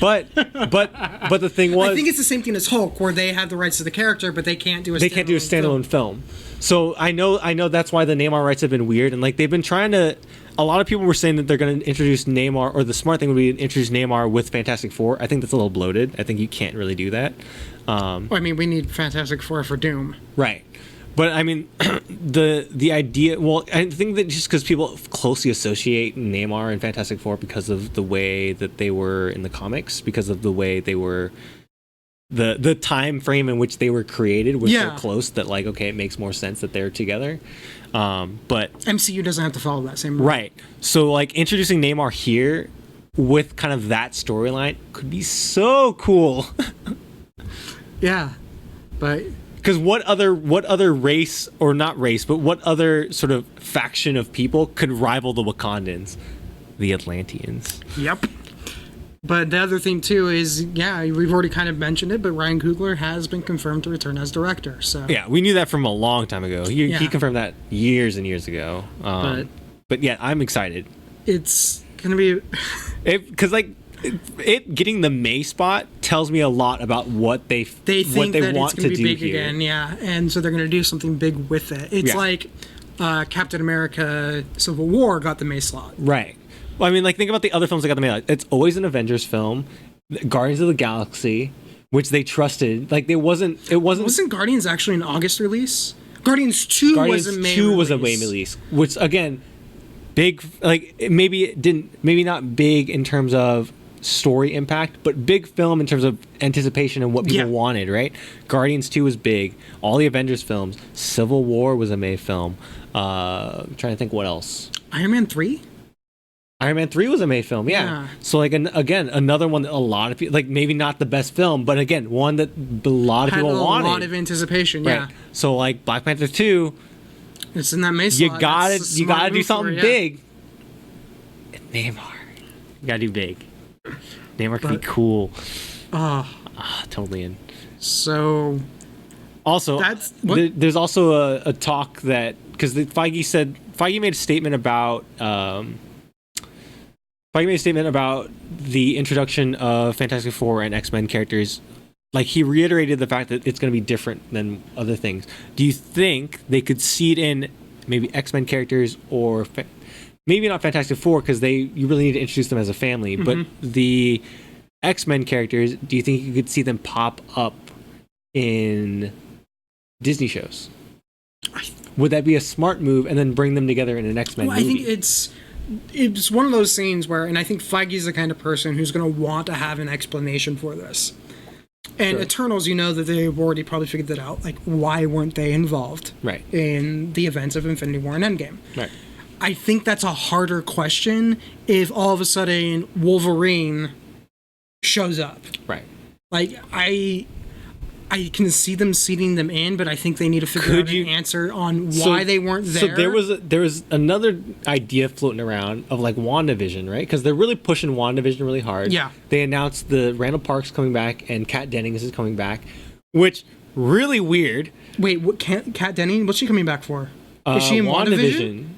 but the thing was, I think it's the same thing as Hulk, where they have the rights to the character, but they can't do a standalone film. So I know that's why the Namor rights have been weird, and like they've been trying to. A lot of people were saying that they're going to introduce Namor, or the smart thing would be to introduce Namor with Fantastic Four. I think that's a little bloated. I think you can't really do that. Well, I mean, we need Fantastic Four for Doom, right? But I mean, the idea. Well, I think that just because people closely associate Namor and Fantastic Four because of the way that they were in the comics, because of the way they were, the time frame in which they were created was so close that like, okay, it makes more sense that they're together. But MCU doesn't have to follow that same rule. Right. So like introducing Namor here with kind of that storyline could be so cool. Yeah, but. Because what other race, or not race, but what other sort of faction of people could rival the Wakandans? The Atlanteans. Yep. But the other thing, too, is, we've already kind of mentioned it, but Ryan Coogler has been confirmed to return as director. So yeah, we knew that from a long time ago. He confirmed that years and years ago. But yeah, I'm excited. It's going to be... Because, like... It getting the May spot tells me a lot about what they think what they that want it's going to be do big here. again, and so they're going to do something big with it. It's like Captain America: Civil War got the May slot, right? Well, I mean, like think about the other films that got the May slot. It's always an Avengers film, Guardians of the Galaxy, which they trusted. Like it wasn't Guardians actually an August release? Guardians 2 was a May release, which again, big. Like maybe not big in terms of story impact, but big film in terms of anticipation and what people wanted, right? Guardians 2 was big. All the Avengers films. Civil War was a May film. I'm trying to think what else. Iron Man 3? Iron Man 3 was a May film, yeah. So like again, another one that a lot of people, like maybe not the best film, but again, one that a lot of people wanted. A lot of anticipation, right. So like Black Panther 2, it's in that May slot. You gotta do something big. Namor. You gotta do big. Namor could be cool. Totally in. So, also, there's also a talk that because Feige made a statement about the introduction of Fantastic Four and X-Men characters. Like he reiterated the fact that it's going to be different than other things. Do you think they could seed in maybe X-Men characters or? Maybe not Fantastic Four because you really need to introduce them as a family, but the X-Men characters, do you think you could see them pop up in Disney shows? Would that be a smart move and then bring them together in an X-Men movie? I think it's one of those scenes where, and I think Feige's the kind of person who's going to want to have an explanation for this. And Eternals, that they've already probably figured that out. Like, why weren't they involved in the events of Infinity War and Endgame? Right. I think that's a harder question if all of a sudden Wolverine shows up. Right. Like, I can see them seeding them in, but I think they need to figure out an answer on why they weren't there. So there was another idea floating around of like WandaVision, right? Because they're really pushing WandaVision really hard. Yeah. They announced the Randall Park's coming back and Kat Dennings is coming back, which really weird. Wait, what? Kat Dennings? What's she coming back for? Is she in WandaVision?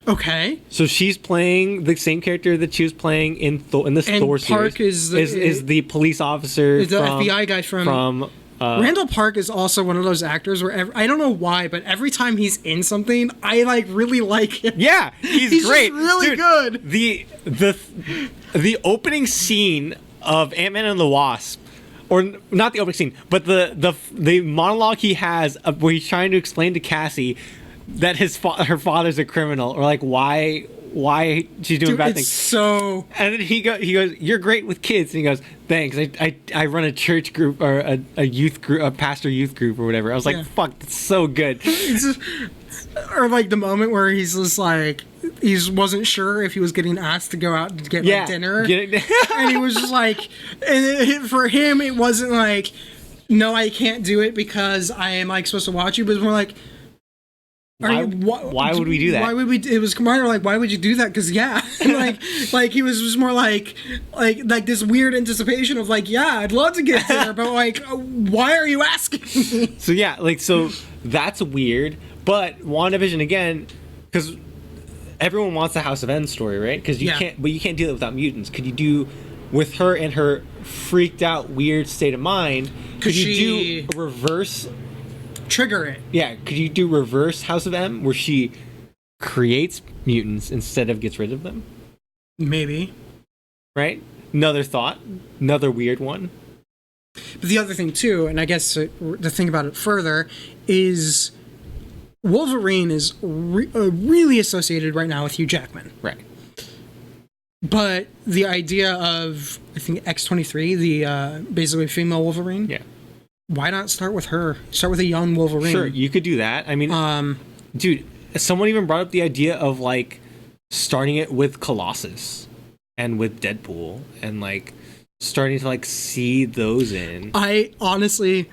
Okay. So she's playing the same character that she was playing in the Thor series. Park is the police officer. Is the FBI guy from Randall Park is also one of those actors where I don't know why, but every time he's in something, I like really like him. Yeah, he's great. Just really good. The opening scene of Ant-Man and the Wasp, or not the opening scene, but the monologue he has where he's trying to explain to Cassie that her father's a criminal, or like why she's doing bad things. So, and then he goes, "You're great with kids," and he goes, "Thanks. I run a church group or a youth group, a pastor youth group or whatever." I was like, "Fuck, that's so good." Or like the moment where he's just like he wasn't sure if he was getting asked to go out to get dinner, and he was just like, and for him it wasn't like, "No, I can't do it because I am like supposed to watch you," but it's more like, Why would we do that? Why would we? It was Kamara like, why would you do that? Because like he was just more like this weird anticipation of like, yeah, I'd love to get there, but like, why are you asking me? So that's weird. But WandaVision again, because everyone wants the House of M story, right? Because you can't do it without mutants. Could you do with her and her freaked out weird state of mind? Could you do a reverse? Trigger it. Yeah, could you do reverse House of M where she creates mutants instead of gets rid of them? Maybe. Right? Another thought. Another weird one. But the other thing too, and I guess to think about it further, is Wolverine is really associated right now with Hugh Jackman. Right. But the idea of, I think, X-23, the basically female Wolverine. Yeah. Why not start with her? Start with a young Wolverine. Sure, you could do that. I mean, dude, someone even brought up the idea of like starting it with Colossus and with Deadpool and like starting to like see those in. I honestly,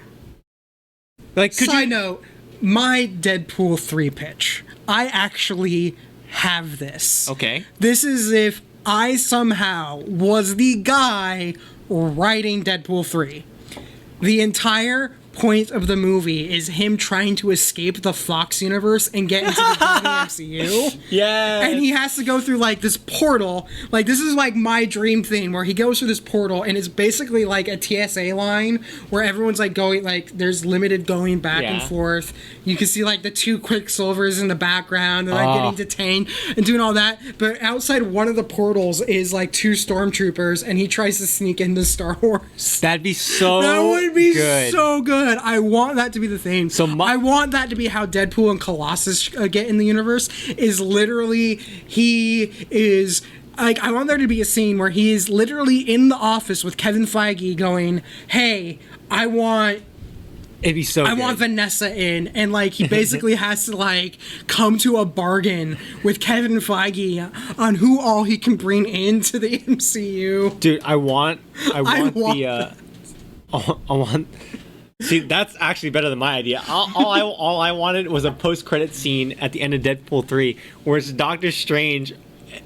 like, side note, my Deadpool 3 pitch. I actually have this. Okay. This is if I somehow was the guy writing Deadpool 3. The entire point of the movie is him trying to escape the Fox universe and get into the Disney MCU. Yeah. And he has to go through like this portal. Like this is like my dream thing where he goes through this portal and it's basically like a TSA line where everyone's like going, like there's limited going back and forth. You can see like the 2 Quicksilvers in the background and like getting detained and doing all that. But outside one of the portals is like 2 stormtroopers and he tries to sneak into Star Wars. That'd be so That would be good. so good. I want that to be the thing. I want that to be how Deadpool and Colossus get in the universe. Is literally he is like, I want there to be a scene where he is literally in the office with Kevin Feige going, "Hey, I want." It'd be so. I want Vanessa in, and like he basically has to like come to a bargain with Kevin Feige on who all he can bring into the MCU. Dude, I want. See, that's actually better than my idea. All I wanted was a post-credit scene at the end of Deadpool 3 where it's Doctor Strange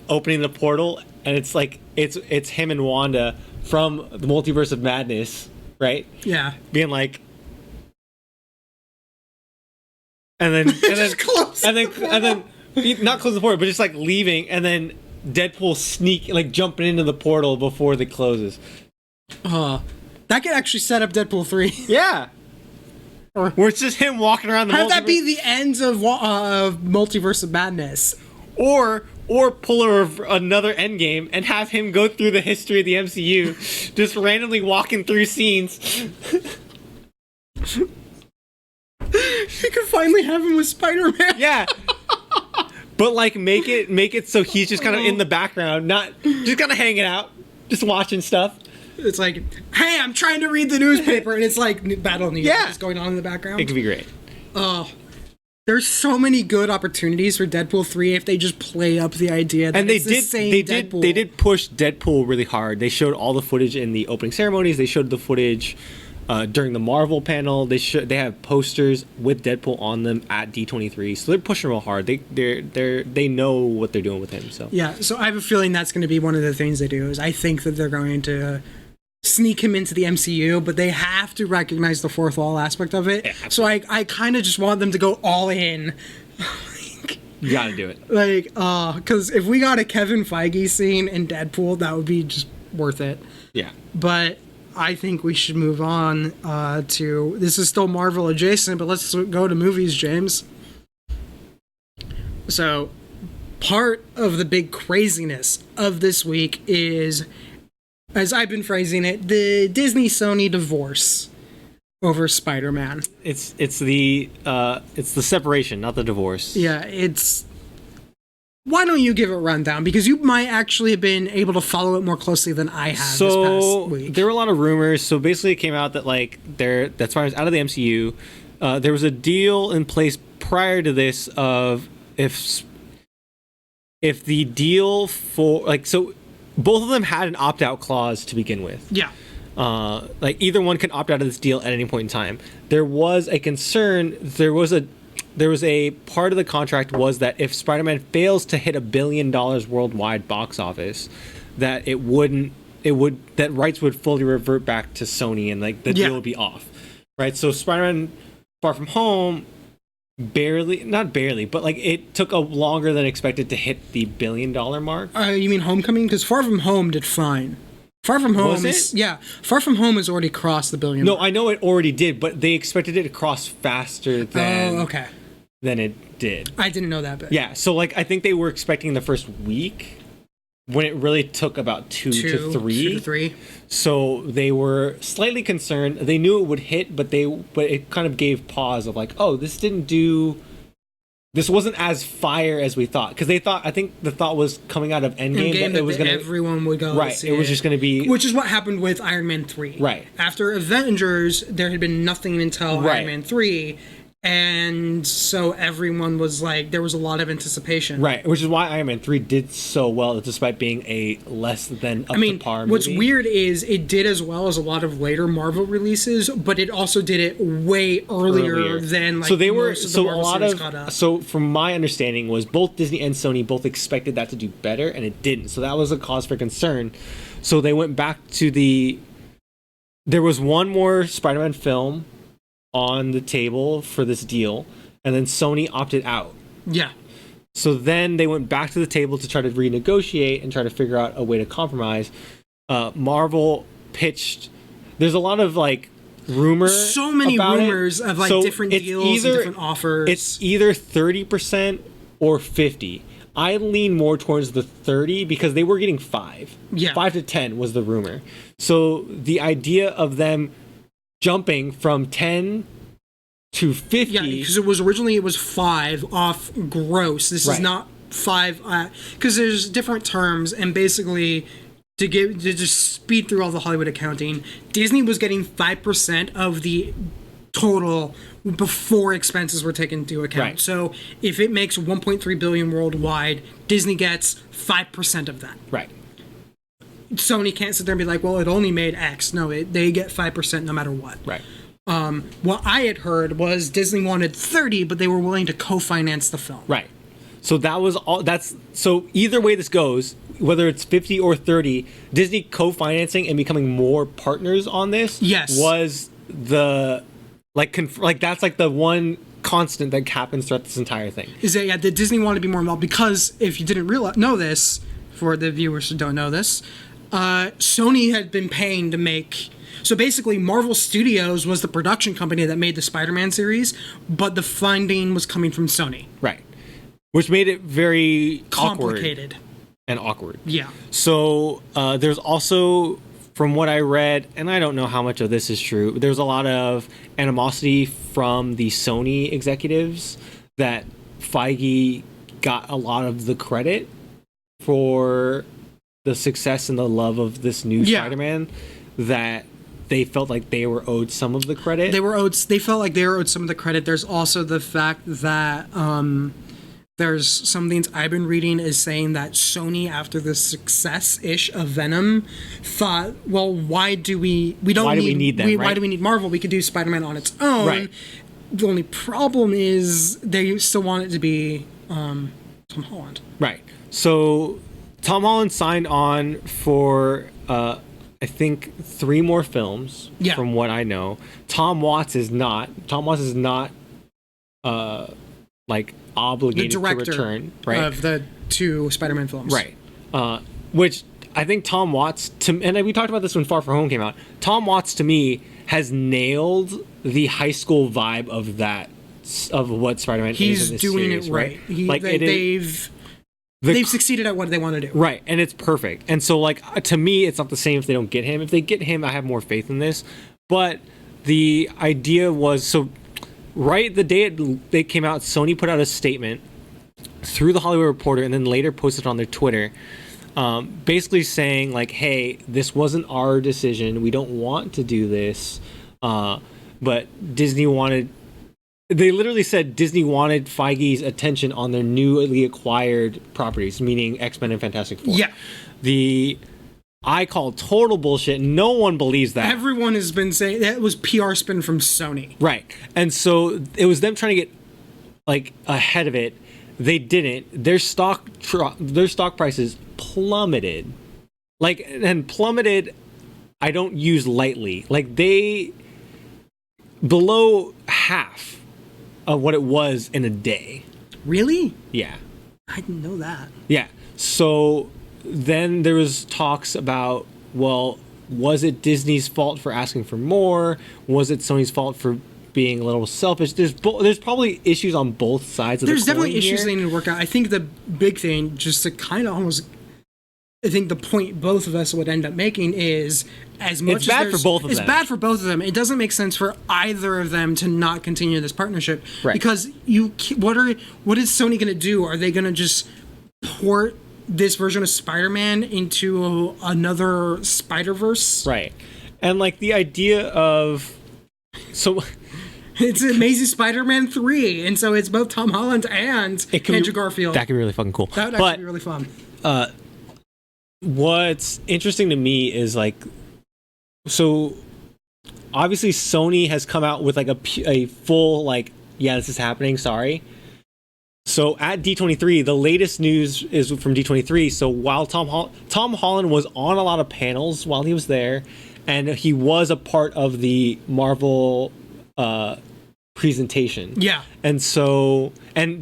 opening the portal and it's like it's him and Wanda from the Multiverse of Madness, right? Yeah. Being like, and then not close the portal, but just like leaving, and then Deadpool like jumping into the portal before it closes. That could actually set up Deadpool 3. Yeah. Where it's just him walking around the multiverse. Have that be the ends of Multiverse of Madness. Or pull another Endgame and have him go through the history of the MCU, just randomly walking through scenes. You could finally have him with Spider-Man. Yeah. But like make it so he's just kind of in the background, not just kind of hanging out, just watching stuff. It's like, hey, I'm trying to read the newspaper, and it's like Battle of New York is going on in the background. It could be great. Oh, there's so many good opportunities for Deadpool 3 if they just play up the idea that they did push Deadpool really hard. They showed all the footage in the opening ceremonies. They showed the footage during the Marvel panel. They have posters with Deadpool on them at D23, so they're pushing real hard. They know what they're doing with him. So yeah, so I have a feeling that's going to be one of the things they do. Is I think that they're going to sneak him into the MCU, but they have to recognize the fourth wall aspect of it. Yeah, so I kind of just want them to go all in. You gotta do it. Like, because if we got a Kevin Feige scene in Deadpool, that would be just worth it. Yeah. But I think we should move on to, this is still Marvel adjacent, but let's go to movies, James. So, part of the big craziness of this week is, as I've been phrasing it, the Disney-Sony divorce over Spider-Man. It's the separation, not the divorce. Yeah, why don't you give a rundown? Because you might actually have been able to follow it more closely than I have this past week. There were a lot of rumors. So basically it came out that like that Spider-Man's out of the MCU. There was a deal in place prior to this of if the deal for like, so both of them had an opt-out clause to begin with. Yeah. Like either one can opt out of this deal at any point in time. There was a concern. There was there was a part of the contract was that if Spider-Man fails to hit $1 billion worldwide box office, that that rights would fully revert back to Sony and like the deal would be off, right? So Spider-Man Far From Home not barely, but like it took a longer than expected to hit the $1 billion mark. You mean Homecoming? Because Far From Home did fine. Far From Home, Far From Home has already crossed the $1 billion. No, I know it already did, but they expected it to cross faster than than it did. I didn't know that bit. Yeah, so like I think they were expecting the first week when it really took about 2 to 3. So they were slightly concerned. They knew it would hit, but it kind of gave pause of like, oh, this wasn't as fire as we thought, because I think the thought was coming out of Endgame that it was everyone would go right. It was just going to be, which is what happened with Iron Man 3. Right after Avengers, there had been nothing until Iron Man 3. And so everyone was like, there was a lot of anticipation. Right, which is why Iron Man 3 did so well, despite being a less than up to par movie. What's weird is it did as well as a lot of later Marvel releases, but it also did it way earlier than like most of the Marvel series caught up. So from my understanding was both Disney and Sony both expected that to do better, and it didn't. So that was a cause for concern. So they went back to there was one more Spider-Man film on the table for this deal, and then Sony opted out. Yeah. So then they went back to the table to try to renegotiate and try to figure out a way to compromise. Marvel pitched. There's a lot of like rumors. So many rumors of like different deals and different offers. It's either 30% or 50%. I lean more towards the 30 because they were getting 5. Yeah. 5 to 10 was the rumor. So the idea of them jumping from 10 to 50. Yeah, because it was originally 5 off gross. This is not 5 because there's different terms, and basically to just speed through all the Hollywood accounting, Disney was getting 5% of the total before expenses were taken into account. Right. So if it makes 1.3 billion worldwide, Disney gets 5% of that. Right. Sony can't sit there and be like, well, it only made X. No, they get 5% no matter what. Right. What I had heard was Disney wanted 30, but they were willing to co-finance the film. Right. So that was all. So either way this goes, whether it's 50 or 30, Disney co-financing and becoming more partners on this. Yes. Was the that's like the one constant that happens throughout this entire thing. Is that the Disney wanted to be more involved, because if you didn't know this, for the viewers who don't know this, Sony had been paying to make. So basically, Marvel Studios was the production company that made the Spider-Man series, but the funding was coming from Sony. Right. Which made it very complicated. Awkward. Yeah. So there's also, from what I read, and I don't know how much of this is true, there's a lot of animosity from the Sony executives that Feige got a lot of the credit for the success and the love of this new Spider-Man, that they felt like they were owed some of the credit. They felt like they were owed some of the credit. There's also the fact that there's some things I've been reading is saying that Sony, after the success-ish of Venom, thought, well, why do we need them? Why do we need Marvel? We could do Spider-Man on its own. Right. The only problem is they still want it to be Tom Holland. Right. So Tom Holland signed on for I think 3 more films, from what I know. Tom Watts is not like obligated to return, right? Of the 2 Spider-Man films. Right. Which I think Tom Watts, and we talked about this when Far From Home came out, Tom Watts to me has nailed the high school vibe of what Spider-Man is in this series. He's doing it right. They've succeeded at what they want to do. Right, and it's perfect. And so, like, to me, it's not the same if they don't get him. If they get him, I have more faith in this. But the idea was, so right the day they came out, Sony put out a statement through the Hollywood Reporter and then later posted on their Twitter, basically saying, like, hey, this wasn't our decision. We don't want to do this. But Disney wanted... They literally said Disney wanted Feige's attention on their newly acquired properties, meaning X-Men and Fantastic Four. Yeah. I call total bullshit. No one believes that. Everyone has been saying that was PR spin from Sony. Right. And so it was them trying to get like ahead of it. They didn't. Their stock prices plummeted. And plummeted, I don't use lightly. Like, they below half of what it was in a day. Really? Yeah. I didn't know that. Yeah. So then there was talks about, well, was it Disney's fault for asking for more? Was it Sony's fault for being a little selfish? There's probably issues on both sides of the coin. There's definitely issues here. they need to work out. I think the big thing, just to kind of almost, I think the point both of us would end up making is, as much it's bad for both of them. It's bad for both of them. It doesn't make sense for either of them to not continue this partnership, right? Because what is Sony going to do? Are they going to just port this version of Spider-Man into another Spider-Verse? Right. And like the idea of it's Amazing Spider-Man 3, and so it's both Tom Holland and Andrew Garfield. That could be really fucking cool. That would actually be really fun. What's interesting to me is like, so obviously Sony has come out with like a full like, yeah, this is happening. Sorry. So at D23, the latest news is from D23. So while Tom Holland was on a lot of panels while he was there, and he was a part of the Marvel presentation. Yeah. And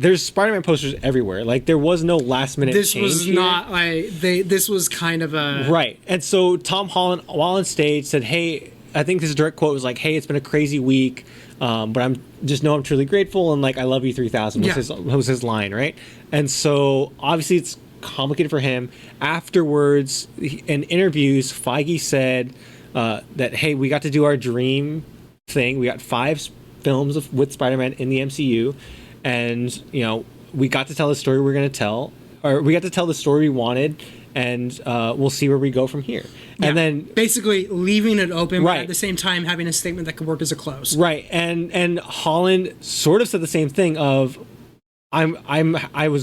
there's Spider-Man posters everywhere. Like, there was no last minute change. This was here. not like this was kind of a right. And so Tom Holland, while on stage, said, "Hey," I think his direct quote was like, "Hey, it's been a crazy week, but I'm truly grateful, and like I love you 3000." Was his line, right? And so obviously it's complicated for him. Afterwards, in interviews, Feige said that, "Hey, we got to do our dream thing. We got 5 films with Spider-Man in the MCU, and we got to tell the story we're going to tell, or we got to tell the story we wanted, and we'll see where we go from here." Yeah. And then basically leaving it open, right, but at the same time having a statement that could work as a close. Right. And Holland sort of said the same thing of, I'm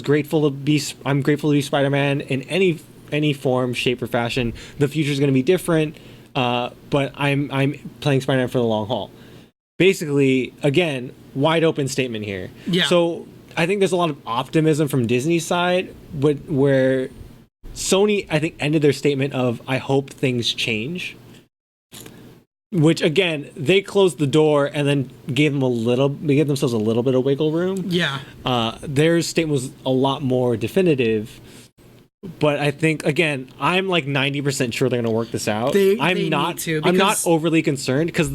grateful to be Spider-Man in any form, shape, or fashion. The future is going to be different, but I'm playing Spider-Man for the long haul. Basically, again, wide open statement here. Yeah. So I think there's a lot of optimism from Disney's side, where Sony, I think, ended their statement of, "I hope things change," which again, they closed the door and then gave themselves a little bit of wiggle room. Yeah. Their statement was a lot more definitive. But I think, again, I'm like 90% sure they're going to work this out. I'm not overly concerned because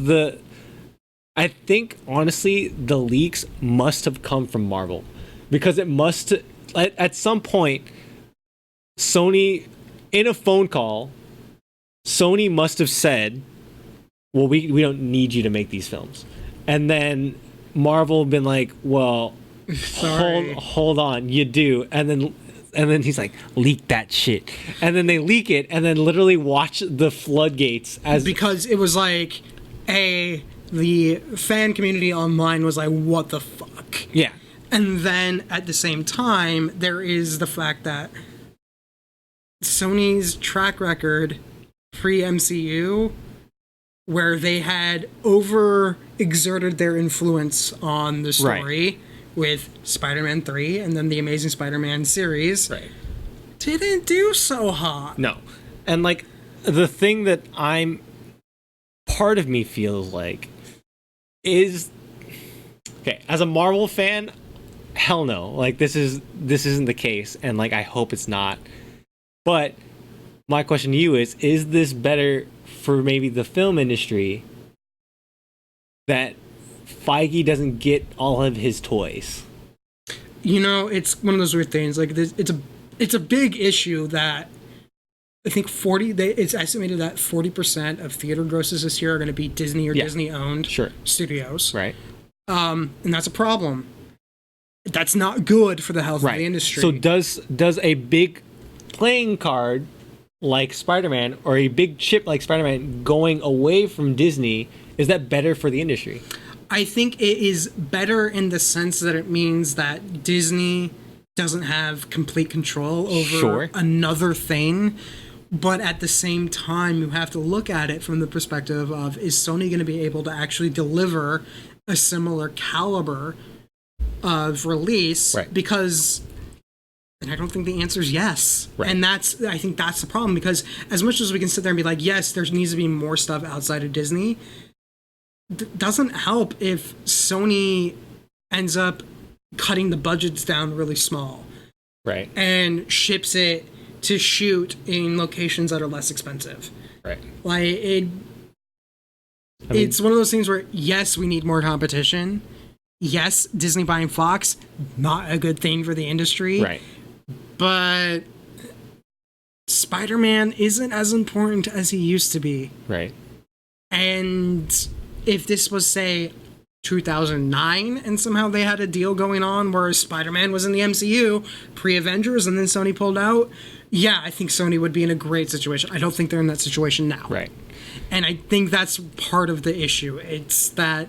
I think, honestly, the leaks must have come from Marvel, because it must, at some point, Sony, in a phone call, Sony must have said, "Well, we don't need you to make these films." And then Marvel been like, "Well, hold on, you do." And then he's like, "Leak that shit." And then they leak it, and then literally watch the floodgates because it was like the fan community online was like, "What the fuck?" Yeah. And then at the same time, there is the fact that Sony's track record pre-MCU, where they had over-exerted their influence on the story with Spider-Man 3 and then the Amazing Spider-Man series, didn't do so hot. No. And like, the thing that part of me feels like is, okay, as a Marvel fan, hell no, like this isn't the case, and like I hope it's not. But my question to you is this better for maybe the film industry that Feige doesn't get all of his toys? It's one of those weird things. Like, it's a big issue that I think it's estimated that 40% of theater grosses this year are going to be Disney or Disney-owned studios. Right. And that's a problem. That's not good for the health of the industry. So does a big playing card like Spider-Man, or a big chip like Spider-Man, going away from Disney, is that better for the industry? I think it is better in the sense that it means that Disney doesn't have complete control over another thing. But at the same time, you have to look at it from the perspective of, is Sony going to be able to actually deliver a similar caliber of release, Right. because, and I don't think the answer is yes. Right. And I think that's the problem, because as much as we can sit there and be like, yes, there needs to be more stuff outside of Disney, doesn't help if Sony ends up cutting the budgets down really small. Right. And ships it to shoot in locations that are less expensive. Right. Like, it's one of those things where, yes, we need more competition. Yes, Disney buying Fox, not a good thing for the industry. Right. But Spider-Man isn't as important as he used to be. Right. And if this was, say, 2009 and somehow they had a deal going on where Spider-Man was in the MCU pre-Avengers and then Sony pulled out, yeah, I think Sony would be in a great situation. I don't think they're in that situation now. Right. And I think that's part of the issue. It's that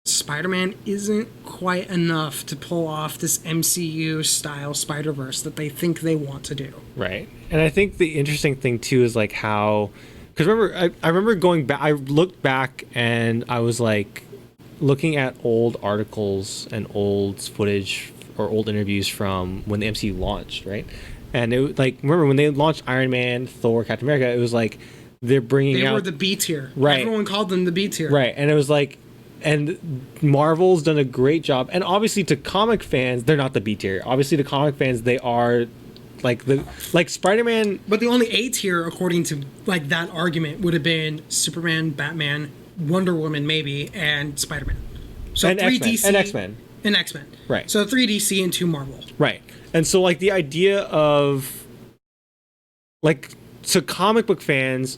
Spider-Man isn't quite enough to pull off this MCU-style Spider-Verse that they think they want to do. Right. And I think the interesting thing, too, is like how... Because I remember going back... I looked back and I was like looking at old articles and old footage or old interviews from when the MCU launched, right? And it like, remember when they launched Iron Man, Thor, Captain America, it was like they're bringing out... They were the B tier. Right. Everyone called them the B tier. Right. And it was like... And Marvel's done a great job. And obviously to comic fans, they're not the B tier. Obviously to comic fans, they are like Spider-Man... But the only A tier, according to like that argument, would have been Superman, Batman, Wonder Woman maybe, and Spider-Man. So and 3 X-Men. DC... And X-Men. And X-Men. Right. So 3 DC and 2 Marvel. Right. And so like the idea of... Like, to comic book fans...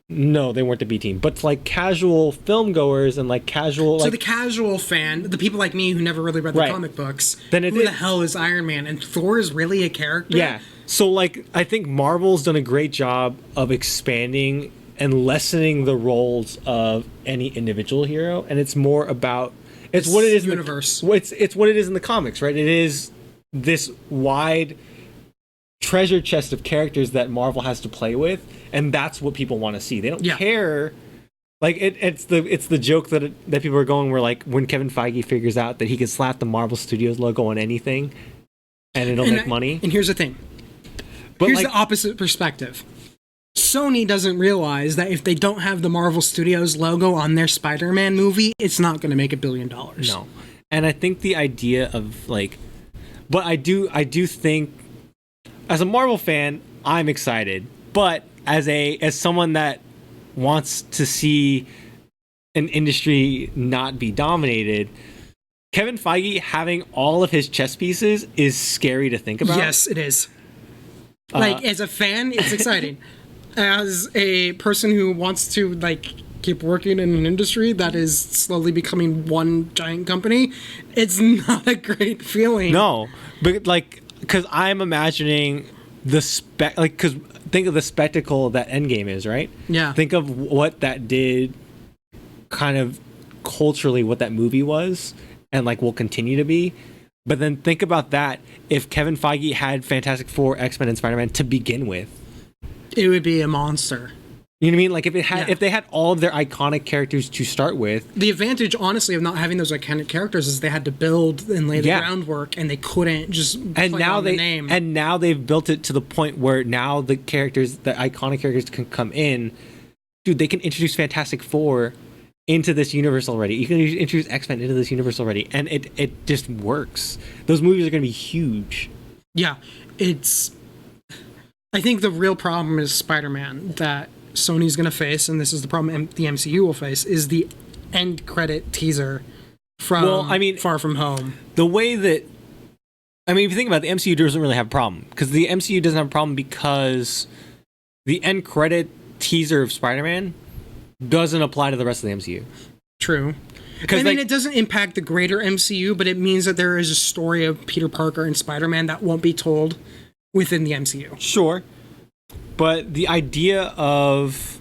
No, they weren't the B team, but to like casual film goers and like casual. So the casual fan, the people like me who never really read the Right. comic books, Then who the hell is Iron Man? And Thor is really a character? Yeah. So like I think Marvel's done a great job of expanding and lessening the roles of any individual hero, and it's more about it's what it is universe. It's what it is in the comics, right? It is this wide treasure chest of characters that Marvel has to play with, and that's what people want to see. They don't care. Like it's the joke that people are going where like when Kevin Feige figures out that he can slap the Marvel Studios logo on anything and it'll make money. And here's the thing. But here's like, the opposite perspective. Sony doesn't realize that if they don't have the Marvel Studios logo on their Spider-Man movie, it's not going to make $1 billion. No. And I think the idea of like, but I do think as a Marvel fan, I'm excited. But as someone that wants to see an industry not be dominated, Kevin Feige having all of his chess pieces is scary to think about. Yes, it is. Like, as a fan, it's exciting. As a person who wants to, like, keep working in an industry that is slowly becoming one giant company, it's not a great feeling. No, but, like, because I'm imagining because think of the spectacle that Endgame is, right? Yeah. Think of what that did, kind of culturally, what that movie was, and, like, will continue to be. But then think about that if Kevin Feige had Fantastic Four, X-Men, and Spider-Man to begin with. It would be a monster. You know what I mean? Like if they had all of their iconic characters to start with. The advantage, honestly, of not having those iconic characters is they had to build and lay the groundwork, and they couldn't just play on the name. And now they've built it to the point where now the iconic characters can come in. Dude, they can introduce Fantastic Four into this universe already. You can introduce X-Men into this universe already, and it just works. Those movies are going to be huge. Yeah, I think the real problem is Spider-Man that Sony's going to face, and this is the problem the MCU will face, is the end credit teaser from Far From Home. The way that... I mean, if you think about it, the MCU doesn't really have a problem. Because the MCU doesn't have a problem because the end credit teaser of Spider-Man doesn't apply to the rest of the MCU. True. I mean, it doesn't impact the greater MCU, but it means that there is a story of Peter Parker and Spider-Man that won't be told within the MCU. Sure. But the idea of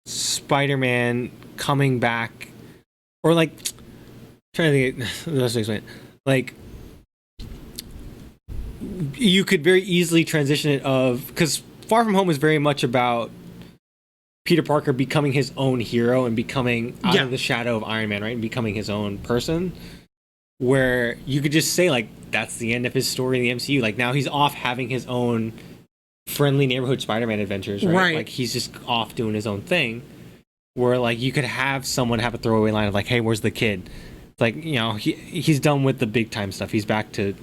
Spider-Man coming back, or like, trying to think the best way to explain it, like, you could very easily transition it because Far From Home is very much about Peter Parker becoming his own hero and becoming out of the shadow of Iron Man, right? And becoming his own person, where you could just say, like, that's the end of his story in the MCU. Like, now he's off having his own friendly neighborhood Spider-Man adventures, right? Like, he's just off doing his own thing, where, like, you could have someone have a throwaway line of, like, hey, where's the kid? It's like, you know, he's done with the big time stuff. He's back to,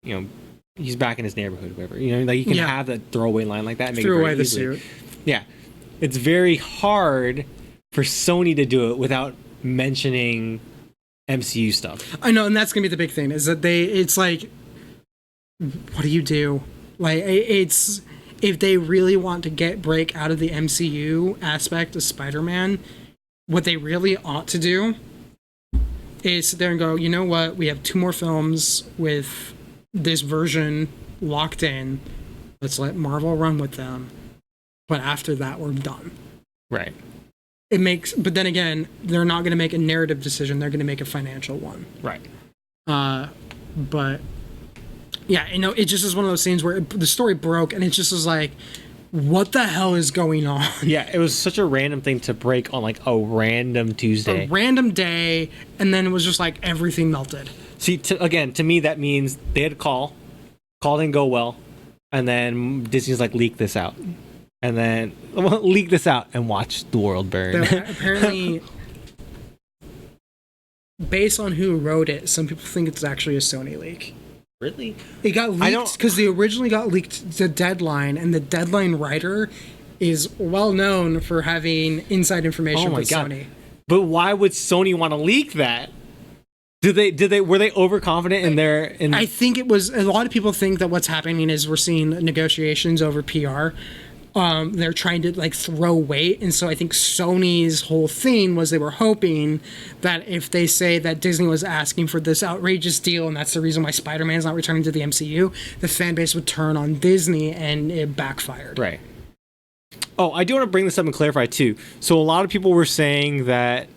you know, he's back in his neighborhood, whatever. You know, like, you can have that throwaway line like that and make it very easily. Yeah. It's very hard for Sony to do it without mentioning MCU stuff. I know, and that's gonna be the big thing, is that it's like, what do you do? Like, it's, if they really want to break out of the MCU aspect of Spider-Man, what they really ought to do is sit there and go, you know what, we have 2 more films with this version locked in, let's let Marvel run with them, but after that we're done. Right. It makes, but then again, they're not going to make a narrative decision, they're going to make a financial one. Right. But yeah, you know, it just is one of those scenes where the story broke and it just was like, what the hell is going on? Yeah, it was such a random thing to break on, like, a random Tuesday. A random day, and then it was just like everything melted. See, again, to me, that means they had a call didn't go well, and then Disney's like, leak this out. And then, leak this out and watch the world burn. Apparently, based on who wrote it, some people think it's actually a Sony leak. Really? It got leaked because they originally got leaked to Deadline, and the Deadline writer is well known for having inside information with Sony. But why would Sony want to leak that? Were they overconfident in their? I think it was. A lot of people think that what's happening is we're seeing negotiations over PR. They're trying to, like, throw weight, and so I think Sony's whole thing was they were hoping that if they say that Disney was asking for this outrageous deal and that's the reason why Spider-Man's not returning to the MCU, the fan base would turn on Disney, and it backfired. Right. Oh, I do want to bring this up and clarify too. So a lot of people were saying that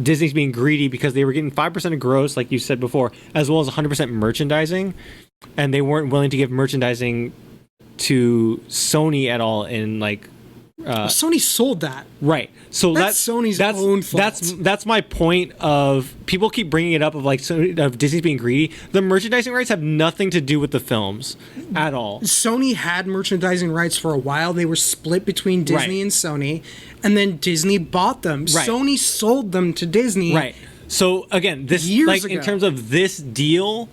Disney's being greedy because they were getting 5% of gross, like you said before, as well as 100% merchandising, and they weren't willing to give merchandising to Sony at all. In like, Sony sold that, right? So that's Sony's own fault. That's my point. Of people keep bringing it up of, like, of Disney's being greedy. The merchandising rights have nothing to do with the films at all. Sony had merchandising rights for a while. They were split between Disney and Sony, and then Disney bought them. Right. Sony sold them to Disney. Right. So again, this, like, in terms of this deal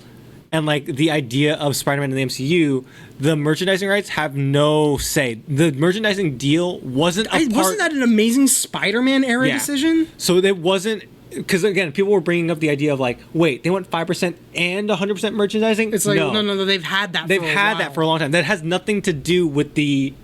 and, like, the idea of Spider-Man in the MCU, the merchandising rights have no say. The merchandising deal wasn't wasn't that an amazing Spider-Man era decision? So it wasn't, because again, people were bringing up the idea of, like, wait, they want 5% and 100% merchandising? It's like, no, they've had that. They've had that for a long time. That has nothing to do with the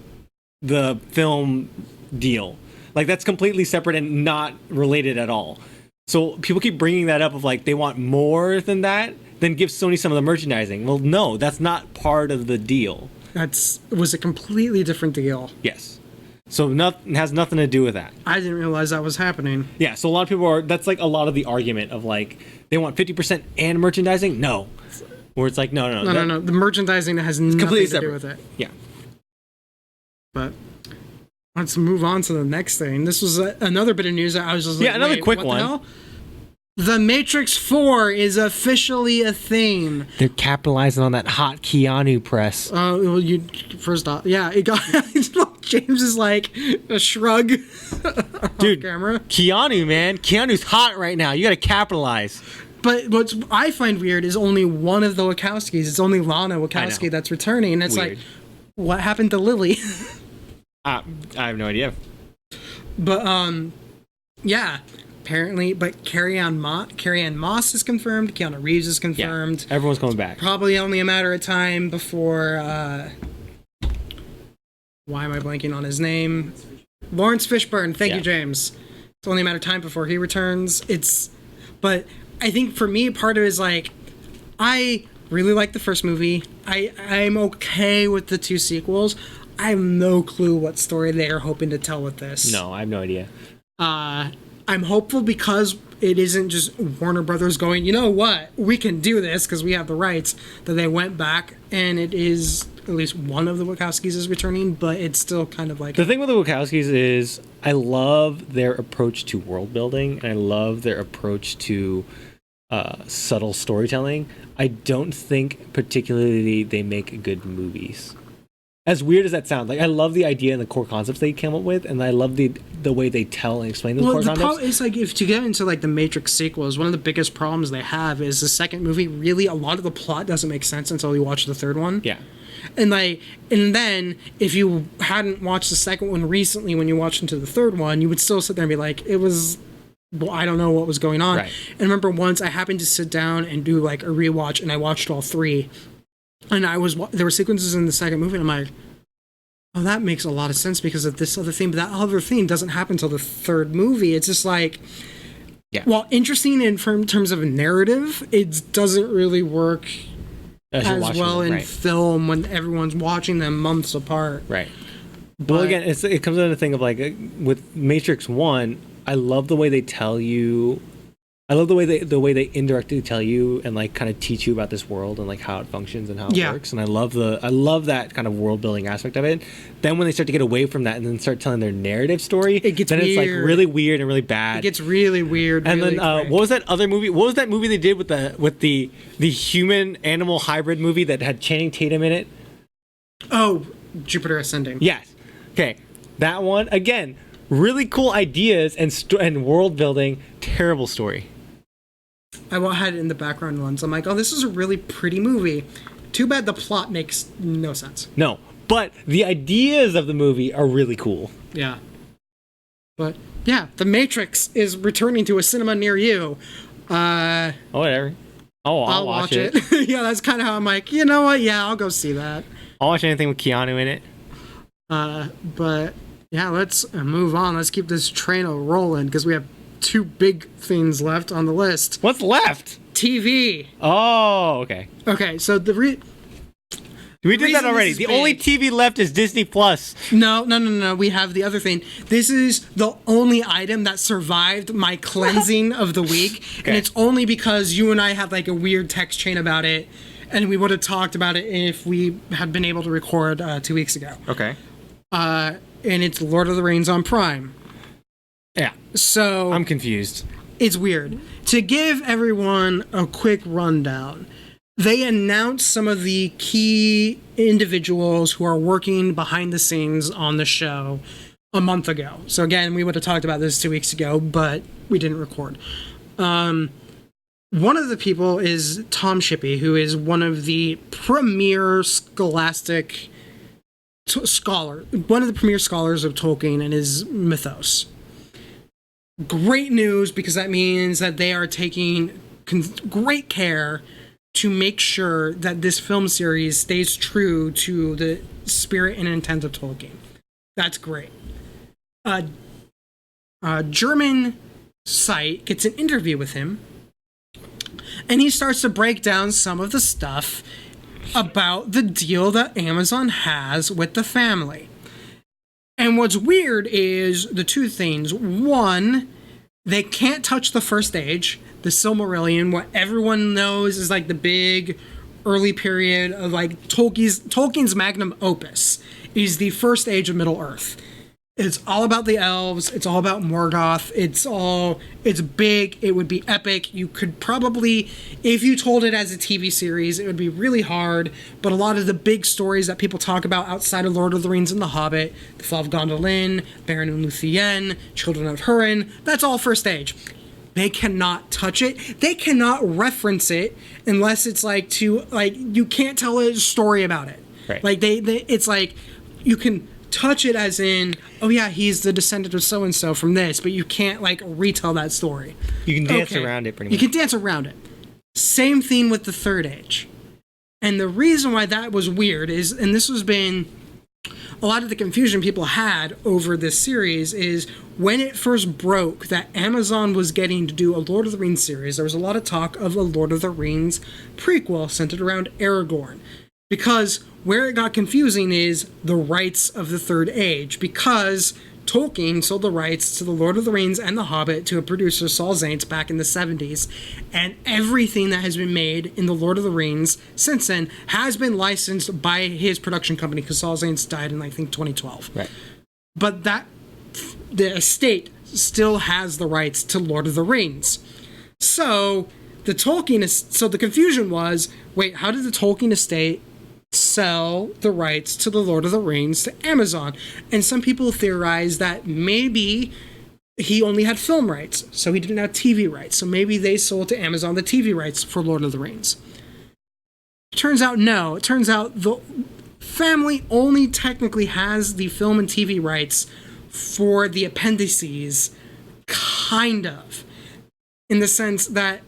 film deal. Like, that's completely separate and not related at all. So people keep bringing that up of, like, they want more than that, then give Sony some of the merchandising. Well, no, that's not part of the deal. It was a completely different deal. Yes. So it has nothing to do with that. I didn't realize that was happening. Yeah, so a lot of people that's like a lot of the argument of, like, they want 50% and merchandising? No. Where it's like, no. The merchandising has nothing to do with it. Yeah. But let's move on to the next thing. This was another bit of news that I was just like, another quick one. The hell? The Matrix 4 is officially a thing. They're capitalizing on that hot Keanu press. Well, first off, yeah, it got James is like a shrug. Dude, camera. Keanu, man, Keanu's hot right now. You got to capitalize. But what I find weird is only one of the Wachowskis. It's only Lana Wachowski that's returning, and it's weird. Like, what happened to Lily? I have no idea. But yeah. Apparently, but Carrie-Anne Moss is confirmed. Keanu Reeves is confirmed. Yeah, everyone's coming back. Probably only a matter of time before. Why am I blanking on his name? Lawrence Fishburne. Thank you, James. It's only a matter of time before he returns. But I think for me, part of it is, like, I really like the first movie. I'm okay with the 2 sequels. I have no clue what story they are hoping to tell with this. No, I have no idea. I'm hopeful because it isn't just Warner Brothers going, you know what, we can do this because we have the rights, that they went back, and it is at least one of the Wachowskis is returning, but it's still kind of like... The thing with the Wachowskis is I love their approach to world building, and I love their approach to subtle storytelling. I don't think particularly they make good movies. As weird as that sounds, like I love the idea and the core concepts they came up with, and I love the way they tell and explain those core concepts. Problem is, like, if you get into like the Matrix sequels, one of the biggest problems they have is the second movie. Really, a lot of the plot doesn't make sense until you watch the third one. Yeah. And then if you hadn't watched the second one recently, when you watched into the third one, you would still sit there and be like, it was, well, I don't know what was going on. Right. And remember once I happened to sit down and do like a rewatch, and I watched all three, and there were sequences in the second movie, and I'm like, oh, that makes a lot of sense because of this other thing, but that other thing doesn't happen until the third movie. It's just like, yeah. While interesting in terms of a narrative, it doesn't really work as well in film when everyone's watching them months apart. Right. But, well, again, it comes down to the thing of like with Matrix 1, I love the way they tell you. I love the way they indirectly tell you and like kind of teach you about this world and like how it functions and how it works. And I love that kind of world building aspect of it. Then when they start to get away from that and then start telling their narrative story, it's like really weird and really bad. It gets really weird. And really then quick. what was that other movie? What was that movie they did with the human animal hybrid movie that had Channing Tatum in it? Oh, Jupiter Ascending. Yes. Okay, that one again. Really cool ideas and world building. Terrible story. I had it in the background once. I'm like, oh, this is a really pretty movie. Too bad the plot makes no sense. No, but the ideas of the movie are really cool. Yeah. But, yeah, The Matrix is returning to a cinema near you. Whatever. Oh, I'll watch it. Yeah, that's kind of how I'm like, you know what? Yeah, I'll go see that. I'll watch anything with Keanu in it. But, yeah, let's move on. Let's keep this train rolling because we have two big things left on the list. What's left? TV. Oh, okay. Okay, so we did that already. The only TV left is Disney Plus. No. We have the other thing. This is the only item that survived my cleansing of the week, and it's only because you and I had like a weird text chain about it, and we would have talked about it if we had been able to record 2 weeks ago. Okay. And it's Lord of the Rings on Prime. Yeah. So I'm confused. It's weird. To give everyone a quick rundown, they announced some of the key individuals who are working behind the scenes on the show a month ago. So again, we would have talked about this 2 weeks ago, but we didn't record. One of the people is Tom Shippey, who is one of the premier scholastic one of the premier scholars of Tolkien and his mythos. Great news, because that means that they are taking great care to make sure that this film series stays true to the spirit and intent of Tolkien. That's great. A German site gets an interview with him, and he starts to break down some of the stuff about the deal that Amazon has with the family. And what's weird is the two things. One, they can't touch the First Age, the Silmarillion, what everyone knows is like the big early period of like Tolkien's magnum opus is the First Age of Middle-earth. It's all about the elves. It's all about Morgoth. It's big. It would be epic. You could probably, if you told it as a TV series, it would be really hard. But a lot of the big stories that people talk about outside of Lord of the Rings and The Hobbit, The Fall of Gondolin, Beren and Luthien, Children of Húrin, that's all First Age. They cannot touch it. They cannot reference it unless it's you can't tell a story about it. Right. Like it's like you can touch it as in, oh yeah, he's the descendant of so and so from this, but you can't like retell that story. You can dance around it pretty much. You can dance around it. Same thing with the Third Age. And the reason why that was weird is, and this has been a lot of the confusion people had over this series, is when it first broke that Amazon was getting to do a Lord of the Rings series, there was a lot of talk of a Lord of the Rings prequel centered around Aragorn. Because where it got confusing is the rights of the Third Age, because Tolkien sold the rights to The Lord of the Rings and The Hobbit to a producer, Saul Zaentz, back in the 70s. And everything that has been made in The Lord of the Rings since then has been licensed by his production company, because Saul Zaentz died in, I think, 2012. Right. But the estate still has the rights to Lord of the Rings. So the confusion was, wait, how did the Tolkien estate sell the rights to The Lord of the Rings to Amazon? And some people theorize that maybe he only had film rights, so he didn't have TV rights. So maybe they sold to Amazon the TV rights for Lord of the Rings. Turns out no. It turns out the family only technically has the film and TV rights for the appendices, kind of, in the sense that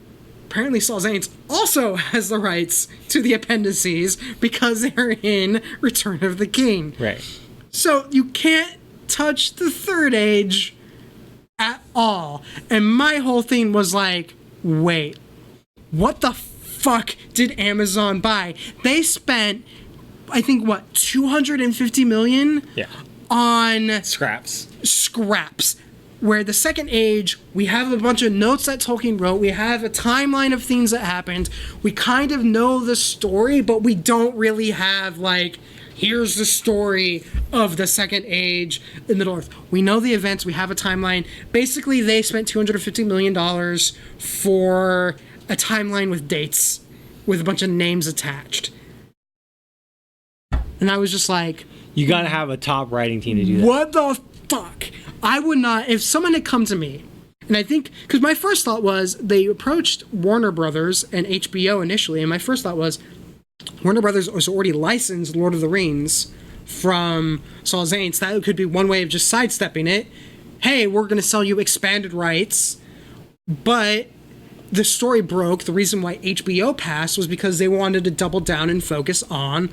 apparently Saul Zaentz also has the rights to the appendices because they're in Return of the King. Right. So you can't touch the Third Age at all. And my whole thing was like, wait, what the fuck did Amazon buy? They spent, I think, what, $250 million? Yeah. On Scraps. Where the Second Age, we have a bunch of notes that Tolkien wrote. We have a timeline of things that happened. We kind of know the story, but we don't really have, like, here's the story of the Second Age in Middle-earth. We know the events. We have a timeline. Basically, they spent $250 million for a timeline with dates, with a bunch of names attached. And I was just like... You gotta have a top writing team to do that. What the fuck? I would not, if someone had come to me, and I think, because my first thought was, they approached Warner Brothers and HBO initially, and my first thought was, Warner Brothers was already licensed Lord of the Rings from Saul Zaentz. That could be one way of just sidestepping it. Hey, we're going to sell you expanded rights, but the story broke. The reason why HBO passed was because they wanted to double down and focus on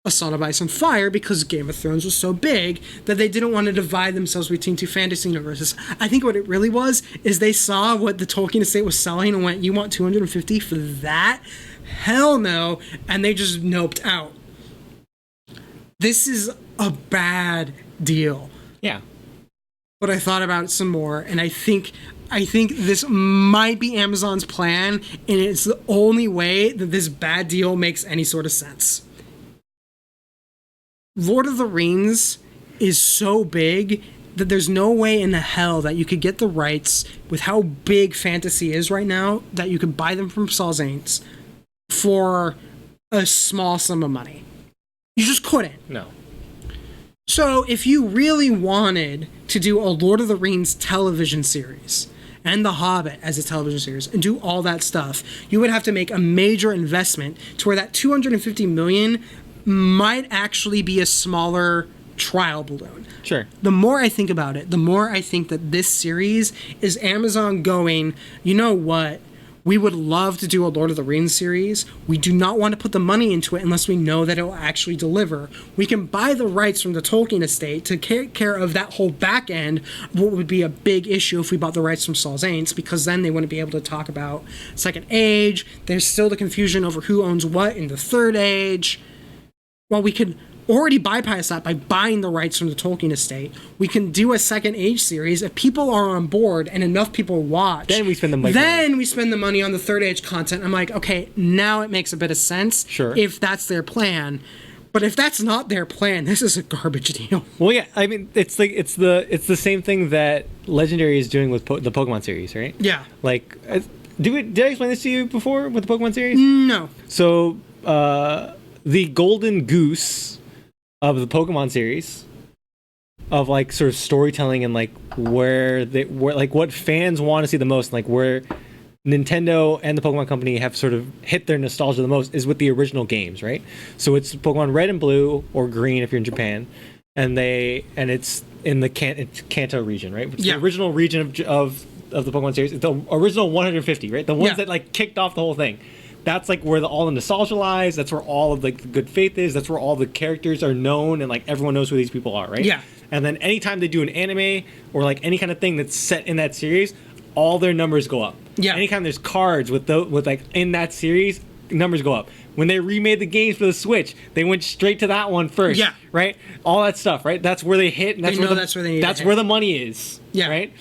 A Song of Ice and Fire, because Game of Thrones was so big that they didn't want to divide themselves between two fantasy universes. I think what it really was is they saw what the Tolkien estate was selling and went, you want 250 for that? Hell no. And they just noped out. This is a bad deal. Yeah. But I thought about it some more, and I think this might be Amazon's plan, and it's the only way that this bad deal makes any sort of sense. Lord of the Rings is so big that there's no way in the hell that you could get the rights with how big fantasy is right now, that you could buy them from Saul Zaentz for a small sum of money. You just couldn't. No. So if you really wanted to do a Lord of the Rings television series and The Hobbit as a television series and do all that stuff, you would have to make a major investment to where that $250 million might actually be a smaller trial balloon. Sure. The more I think about it, the more I think that this series is Amazon going, you know what? We would love to do a Lord of the Rings series. We do not want to put the money into it unless we know that it will actually deliver. We can buy the rights from the Tolkien estate to take care of that whole back end, what would be a big issue if we bought the rights from Saul Zaentz, because then they wouldn't be able to talk about Second Age. There's still the confusion over who owns what in the Third Age. Well, we could already bypass that by buying the rights from the Tolkien estate. We can do a Second Age series. If people are on board and enough people watch, Then we spend the money. then we spend the money on the Third Age content. I'm like, okay, now it makes a bit of sense. Sure. If that's their plan. But if that's not their plan, this is a garbage deal. Well, yeah, I mean, it's the same thing that Legendary is doing with the Pokemon series, right? Yeah. Like, did I explain this to you before with the Pokemon series? No. So, the Golden Goose of the Pokemon series, of like sort of storytelling and like where like what fans want to see the most, like where Nintendo and the Pokemon Company have sort of hit their nostalgia the most, is with the original games, right? So it's Pokemon Red and Blue, or Green if you're in Japan, and it's in the Kanto region, right? It's the original region of the Pokemon series. It's the original 150, right? The ones that like kicked off the whole thing. That's like where all the nostalgia lies. That's where all of like the good faith is. That's where all the characters are known, and like everyone knows who these people are, right? Yeah. And then anytime they do an anime or like any kind of thing that's set in that series, all their numbers go up. Yeah. Anytime there's cards with like in that series, numbers go up. When they remade the games for the Switch, they went straight to that one first. Yeah. Right? All that stuff, right? That's where they hit, and that's where that's where the money is. Yeah. Right?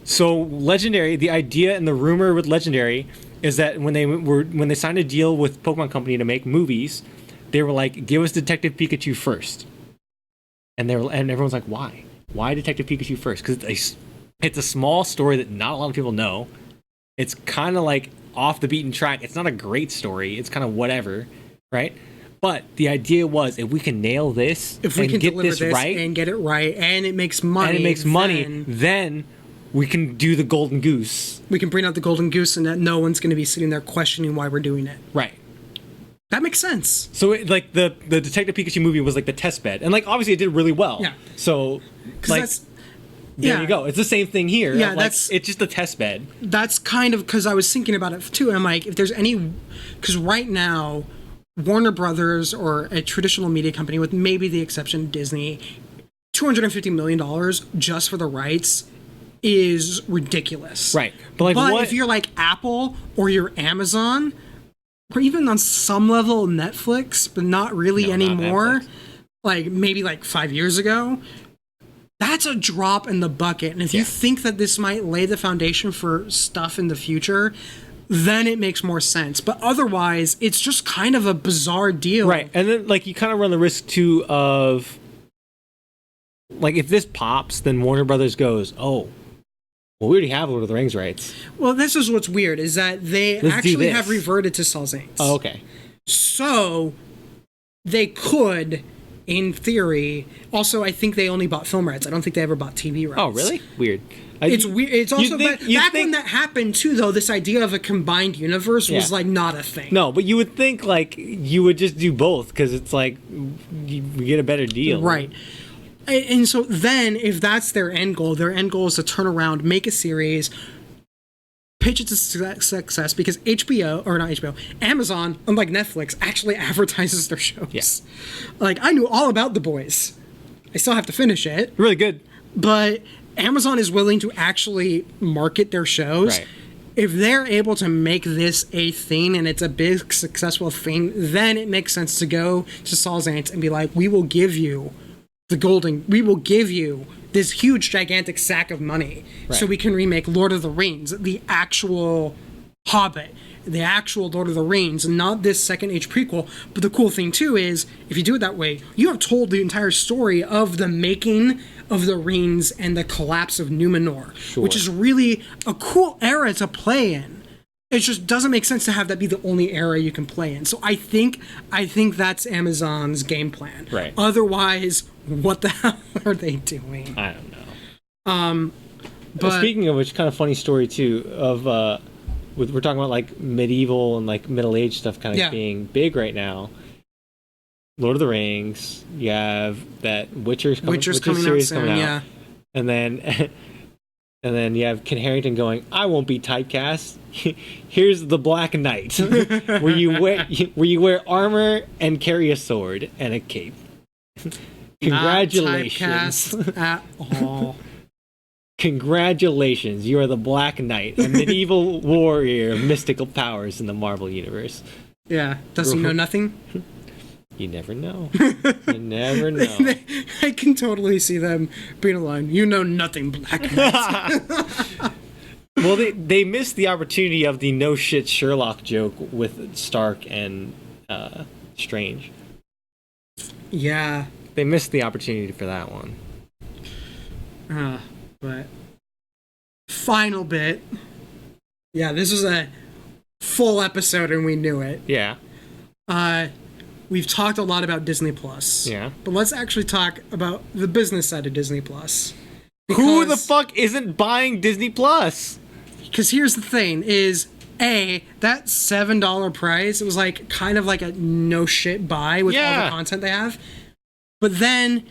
So Legendary, the idea and the rumor with Legendary is that when they signed a deal with Pokemon Company to make movies, they were like, give us Detective Pikachu first. And everyone's like, why? Why Detective Pikachu first? Because it's a small story that not a lot of people know. It's kind of like off the beaten track. It's not a great story. It's kind of whatever, right? But the idea was, if we can nail this, if we and can get deliver this this right, and get it right, and it makes money, then we can do the Golden Goose. We can bring out the Golden Goose, and that no one's going to be sitting there questioning why we're doing it. Right. That makes sense. So the Detective Pikachu movie was like the test bed, and like obviously it did really well. Yeah. So like there you go. It's the same thing here. Yeah, it's just a test bed. That's kind of because I was thinking about it too. I'm like, if there's any, because right now, Warner Brothers or a traditional media company, with maybe the exception of Disney, $250 million just for the rights is ridiculous. Right. But if you're like Apple or you're Amazon, or even on some level Netflix, but not really anymore, like maybe like 5 years ago, that's a drop in the bucket. And if you think that this might lay the foundation for stuff in the future, then it makes more sense. But otherwise, it's just kind of a bizarre deal. Right. And then like you kind of run the risk too of like if this pops, then Warner Brothers goes, oh, well, we already have Lord of the Rings rights. Well, this is what's weird, is that they actually have reverted to Cell Saints. Oh, okay. So they could, in theory, also I think they only bought film rights. I don't think they ever bought TV rights. Oh, really? Weird. It's weird. It's also back when that happened too, though. This idea of a combined universe was like not a thing. No, but you would think like you would just do both because it's like you get a better deal, right? And so then, if that's their end goal is to turn around, make a series, pitch it to success, because Amazon, unlike Netflix, actually advertises their shows. Yes. Like, I knew all about The Boys. I still have to finish it. Really good. But Amazon is willing to actually market their shows. Right. If they're able to make this a thing and it's a big, successful thing, then it makes sense to go to Saul Zaentz and be like, we will give you this huge, gigantic sack of money so we can remake Lord of the Rings, the actual Hobbit, the actual Lord of the Rings, not this second age prequel. But the cool thing too is, if you do it that way, you have told the entire story of the making of the rings and the collapse of Numenor, which is really a cool era to play in. It just doesn't make sense to have that be the only era you can play in. So I think that's Amazon's game plan. Right. Otherwise, what the hell are they doing? I don't know. But speaking of which, kind of funny story too of we're talking about like medieval and like middle age stuff kind of being big right now. Lord of the Rings. You have that Witcher coming series out soon, coming out, and then you have Ken Harrington going, "I won't be typecast. Here's the Black Knight, where you wear armor and carry a sword and a cape." Congratulations! Not typecast at all. Congratulations, you are the Black Knight, a medieval warrior of mystical powers in the Marvel universe. Yeah, does he know nothing? You never know. You never know. I can totally see them being a line. You know nothing, Black Knight. Well, they missed the opportunity of the no shit Sherlock joke with Stark and Strange. Yeah. They missed the opportunity for that one. But final bit. Yeah, this was a full episode and we knew it. Yeah. We've talked a lot about Disney Plus. Yeah. But let's actually talk about the business side of Disney Plus. Who the fuck isn't buying Disney Plus? Because here's the thing is, that $7 price, it was like kind of like a no shit buy with all the content they have. But then,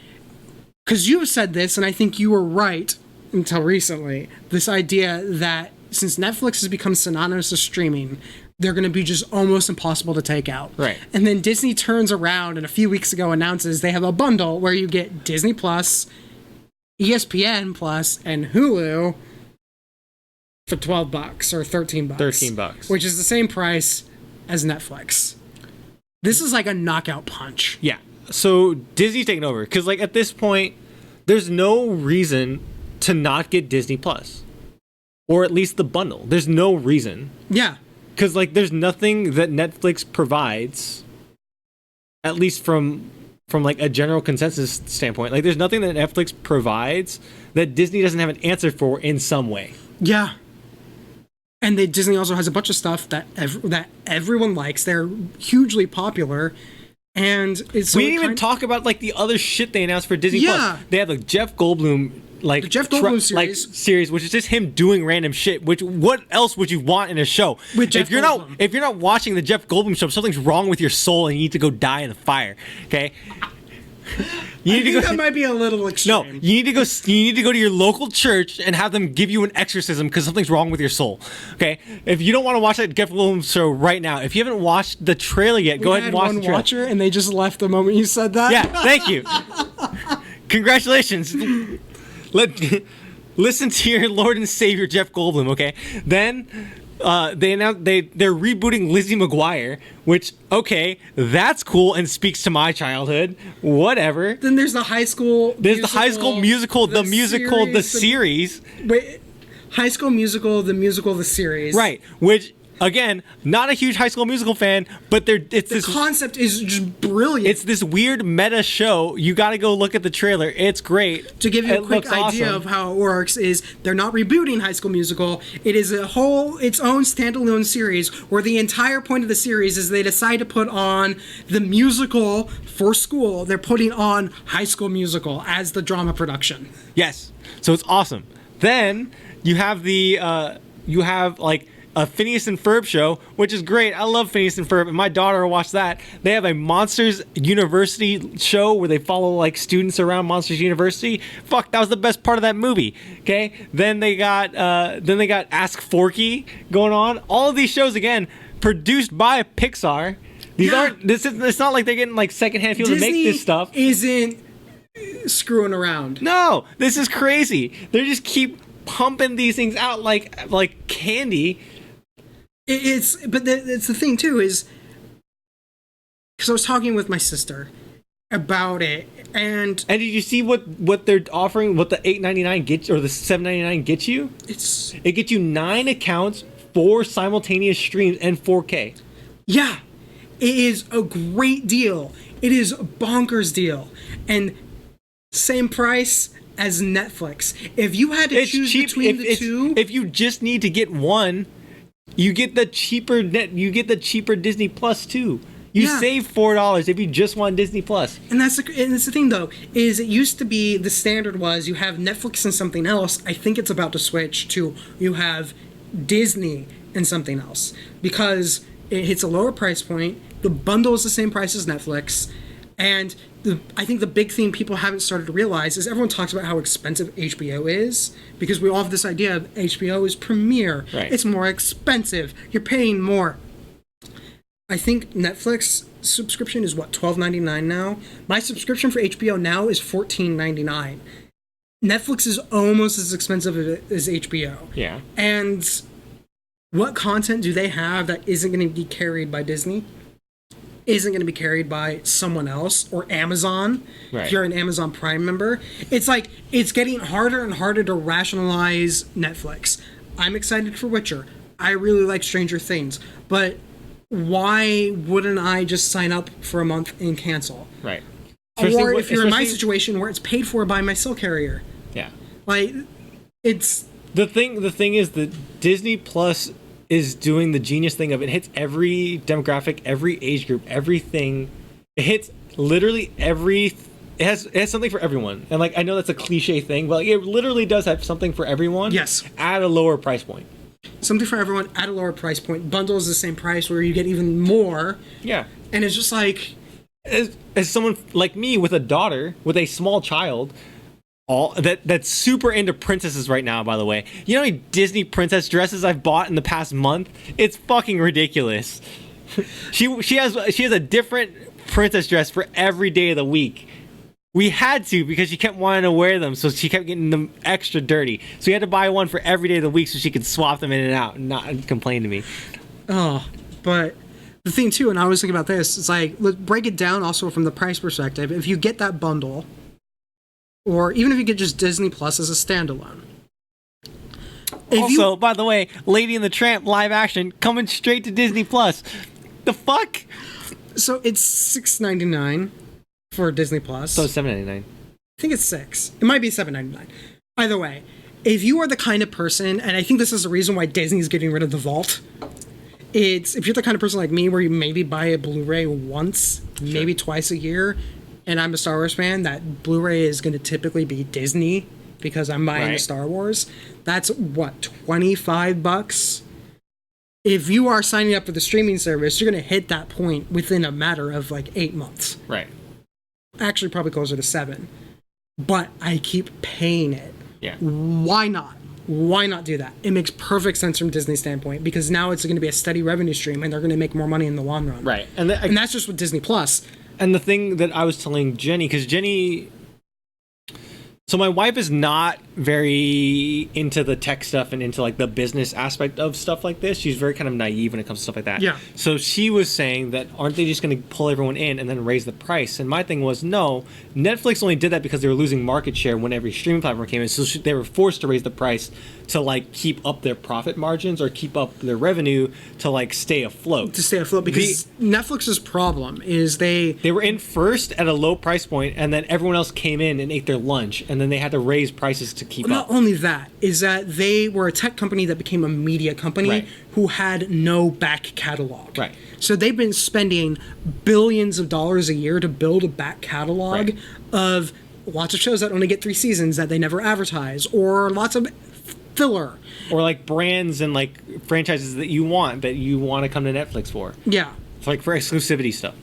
because you said this, and I think you were right until recently, this idea that since Netflix has become synonymous with streaming, they're going to be just almost impossible to take out. Right. And then Disney turns around and a few weeks ago announces they have a bundle where you get Disney Plus, ESPN Plus, and Hulu for $12 or $13. $13. Which is the same price as Netflix. This is like a knockout punch. Yeah. So Disney's taking over because, like, at this point, there's no reason to not get Disney Plus, or at least the bundle. There's no reason. Yeah. Because, like, there's nothing that Netflix provides, at least from like a general consensus standpoint. Like, there's nothing that Netflix provides that Disney doesn't have an answer for in some way. Yeah. And Disney also has a bunch of stuff that everyone likes. They're hugely popular. And it's we didn't even talk about like the other shit they announced for Disney Plus. They have like Jeff Goldblum, like the Jeff Goldblum series, which is just him doing random shit. Which what else would you want in a show? If you're not watching the Jeff Goldblum show, something's wrong with your soul, and you need to go die in the fire. Okay. That might be a little extreme. No, you need to go. You need to go to your local church and have them give you an exorcism because something's wrong with your soul. Okay, if you don't want to watch that Jeff Goldblum show right now, if you haven't watched the trailer yet, go ahead and watch the trailer. Watcher, and they just left the moment you said that. Yeah, thank you. Congratulations. Listen to your Lord and Savior Jeff Goldblum. Okay, then. They announced they're rebooting Lizzie McGuire, which that's cool and speaks to my childhood. Whatever. Then there's the High School. There's the High School Musical, the series. Wait, High School Musical, the series. Right, which. Again, not a huge High School Musical fan, but the concept is just brilliant. It's this weird meta show. You got to go look at the trailer. It's great. To give you a quick idea of how it works is they're not rebooting High School Musical. It is its own standalone series where the entire point of the series is they decide to put on the musical for school. They're putting on High School Musical as the drama production. Yes. So it's awesome. Then you have a Phineas and Ferb show, which is great. I love Phineas and Ferb, and my daughter will watch that. They have a Monsters University show where they follow like students around Monsters University. Fuck, that was the best part of that movie. Okay, then they got Ask Forky going on. All of these shows again produced by Pixar. It's not like they're getting like secondhand people to make this stuff. Isn't screwing around. No, this is crazy. They just keep pumping these things out like candy. It's the thing too is because I was talking with my sister about it, and did you see what they're offering? What the $8.99 gets or the $7.99 gets you? It gets you 9 accounts, 4 simultaneous streams, and 4K. Yeah, it is a great deal. It is a bonkers deal, and same price as Netflix. If you had to choose between the two, if you just need to get one. You get the cheaper Disney Plus too. You save $4 if you just want Disney Plus. And that's the thing though, is it used to be the standard was you have Netflix and something else. I think it's about to switch to you have Disney and something else because it hits a lower price point. The bundle is the same price as Netflix, and I think the big thing people haven't started to realize is everyone talks about how expensive HBO is because we all have this idea of HBO is premier. Right. It's more expensive. You're paying more. I think Netflix subscription is what, $12.99 now? My subscription for HBO now is $14.99. Netflix is almost as expensive as HBO. Yeah. And what content do they have that isn't going to be carried by Disney? Isn't going to be carried by someone else or Amazon. Right. If you're an Amazon Prime member, it's like it's getting harder and harder to rationalize Netflix. I'm excited for Witcher. I really like Stranger Things, but why wouldn't I just sign up for a month and cancel? Right. Or if you're in my situation where it's paid for by my cell carrier. Yeah. Like it's the thing is that Disney Plus is doing the genius thing of it hits every demographic, every age group, everything. It hits literally it has something for everyone. And like I know that's a cliche thing, but like, it literally does have something for everyone. Yes. At a lower price point. Something for everyone at a lower price point. Bundles the same price where you get even more. Yeah. And it's just like as someone like me with a daughter, with a small child, that's super into princesses right now, by the way. You know how many Disney princess dresses I've bought in the past month? It's fucking ridiculous. She has a different princess dress for every day of the week. We had to because she kept wanting to wear them, so she kept getting them extra dirty. So we had to buy one for every day of the week so she could swap them in and out and not complain to me. Oh, but the thing too, and I was thinking about this, it's like, let's break it down also from the price perspective. If you get that bundle, or even if you get just Disney Plus as a standalone. Also, by the way, Lady and the Tramp live action coming straight to Disney Plus. The fuck? So it's $6.99 for Disney Plus. So it's $7.99. I think it's $6. It might be $7.99. Either way, if you are the kind of person, and I think this is the reason why Disney's getting rid of the vault, it's if you're the kind of person like me where you maybe buy a Blu-ray once, maybe twice a year, and I'm a Star Wars fan, that Blu-ray is going to typically be Disney because I'm buying the Star Wars. That's what, $25? If you are signing up for the streaming service, you're going to hit that point within a matter of like 8 months. Right. Actually, probably closer to 7. But I keep paying it. Yeah. Why not? Why not do that? It makes perfect sense from Disney's standpoint because now it's going to be a steady revenue stream and they're going to make more money in the long run. Right. And that's just with Disney Plus. And the thing that I was telling Jenny, because Jenny... So my wife is not very into the tech stuff and into like the business aspect of stuff like this. She's very kind of naive when it comes to stuff like that. Yeah. So she was saying that aren't they just going to pull everyone in and then raise the price? And my thing was no. Netflix only did that because they were losing market share when every streaming platform came in. So they were forced to raise the price to like keep up their profit margins or keep up their revenue to like stay afloat. To stay afloat because Netflix's problem is they were in first at a low price point and then everyone else came in and ate their lunch and then they had to raise prices to keep up. Not only that, is that they were a tech company that became a media company who had no back catalog. Right. So they've been spending billions of dollars a year to build a back catalog of lots of shows that only get 3 seasons that they never advertise, or lots of filler. Or like brands and like franchises that you want to come to Netflix for. Yeah. Like for exclusivity stuff.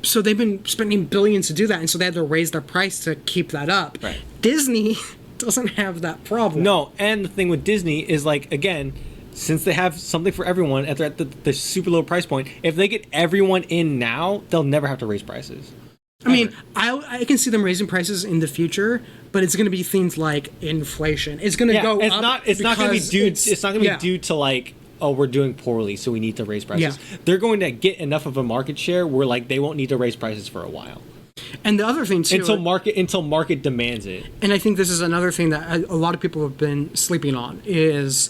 So they've been spending billions to do that, and so they had to raise their price to keep that up. Right. Disney doesn't have that problem. No, and the thing with Disney is like, again, since they have something for everyone at the super low price point, if they get everyone in now, they'll never have to raise prices. I mean, I can see them raising prices in the future, but it's going to be things like inflation. It's going to go up. It's not going to be due to like, oh, we're doing poorly, so we need to raise prices. Yeah. They're going to get enough of a market share where like they won't need to raise prices for a while. And the other thing too, until market demands it. And I think this is another thing that a lot of people have been sleeping on is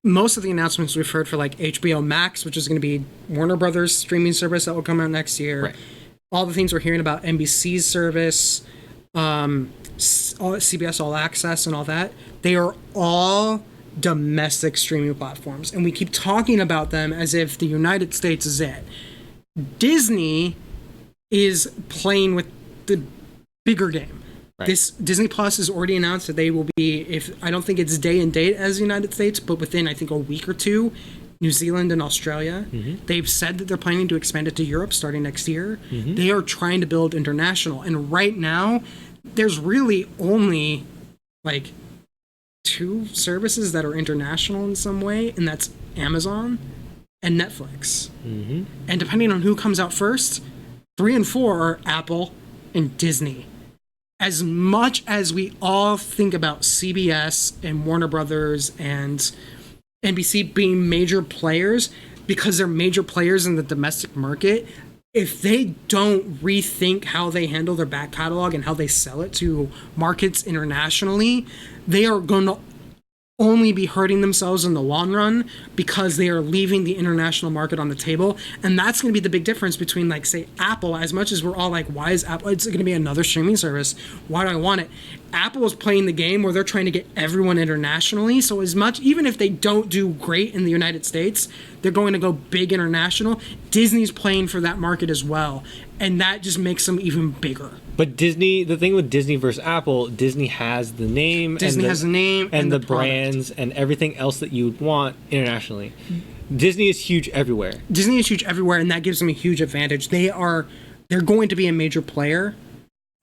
most of the announcements we've heard for like HBO Max, which is going to be Warner Brothers streaming service that will come out next year. Right. All the things we're hearing about NBC's service, CBS All Access and all that, they are all domestic streaming platforms. And we keep talking about them as if the United States is it. Disney is playing with the bigger game. Right. This Disney Plus has already announced that they will be, I don't think it's day and date as the United States, but within I think a week or two, New Zealand and Australia. Mm-hmm. They've said that they're planning to expand it to Europe starting next year. Mm-hmm. They are trying to build international. And right now, there's really only like 2 services that are international in some way, and that's Amazon and Netflix. Mm-hmm. And depending on who comes out first, 3 and 4 are Apple and Disney. As much as we all think about CBS and Warner Brothers and NBC being major players, because they're major players in the domestic market, if they don't rethink how they handle their back catalog and how they sell it to markets internationally, they are going to only be hurting themselves in the long run because they are leaving the international market on the table. And that's going to be the big difference between, like, say, Apple. As much as we're all like, why is Apple, it's going to be another streaming service, why do I want it? Apple is playing the game where they're trying to get everyone internationally. So as much, even if they don't do great in the United States, they're going to go big international. Disney's playing for that market as well, and that just makes them even bigger. But Disney, the thing with Disney versus Apple, Disney has the name, and the brands and everything else that you would want internationally. Disney is huge everywhere. Disney is huge everywhere, and that gives them a huge advantage. They're going to be a major player.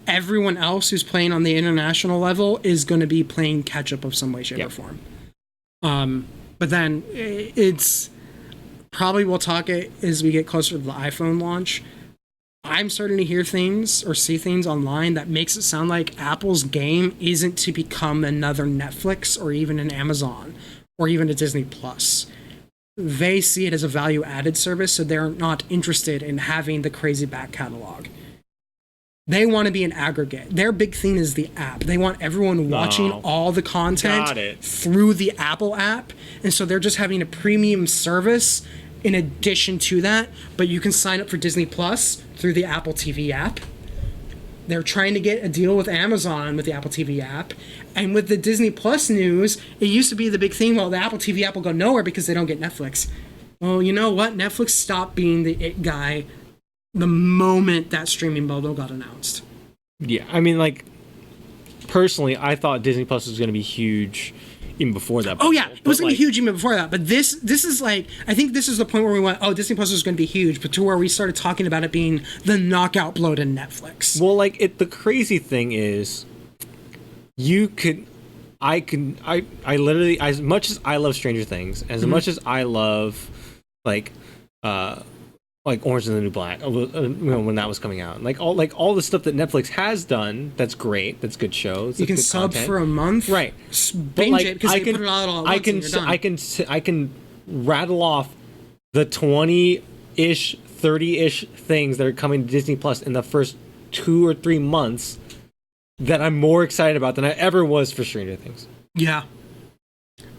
Everyone else who's playing on the international level is going to be playing catch up of some way, shape, or form. But then it's probably we'll talk it as we get closer to the iPhone launch. I'm starting to hear things or see things online that makes it sound like Apple's game isn't to become another Netflix or even an Amazon or even a Disney Plus. they see it as a value-added service, so they're not interested in having the crazy back catalog. They want to be an aggregate. Their big thing is the app. They want everyone watching all the content through the Apple app, and so they're just having a premium service in addition to that, but you can sign up for Disney Plus through the Apple TV app. They're trying to get a deal with Amazon with the Apple TV app. And with the Disney Plus news, it used to be the big thing, well, the Apple TV app will go nowhere because they don't get Netflix. Well, you know what? Netflix stopped being the it guy the moment that streaming bundle got announced. Yeah, I mean, like, personally, I thought Disney Plus was going to be huge even before that. Oh yeah, it was going to be huge even before that. But this is like, I think this is the point where we went, oh, Disney Plus is going to be huge, but to where we started talking about it being the knockout blow to Netflix. Well, like, the crazy thing is, I literally, as much as I love Stranger Things, as much as I love, like Orange is the New Black, when that was coming out, like all the stuff that Netflix has done, that's great, that's good shows. You can sub content for a month, right? Binge it because they put it all at once. I can rattle off the 20-ish, 30-ish things that are coming to Disney Plus in the first 2 or 3 months that I'm more excited about than I ever was for Stranger Things. Yeah,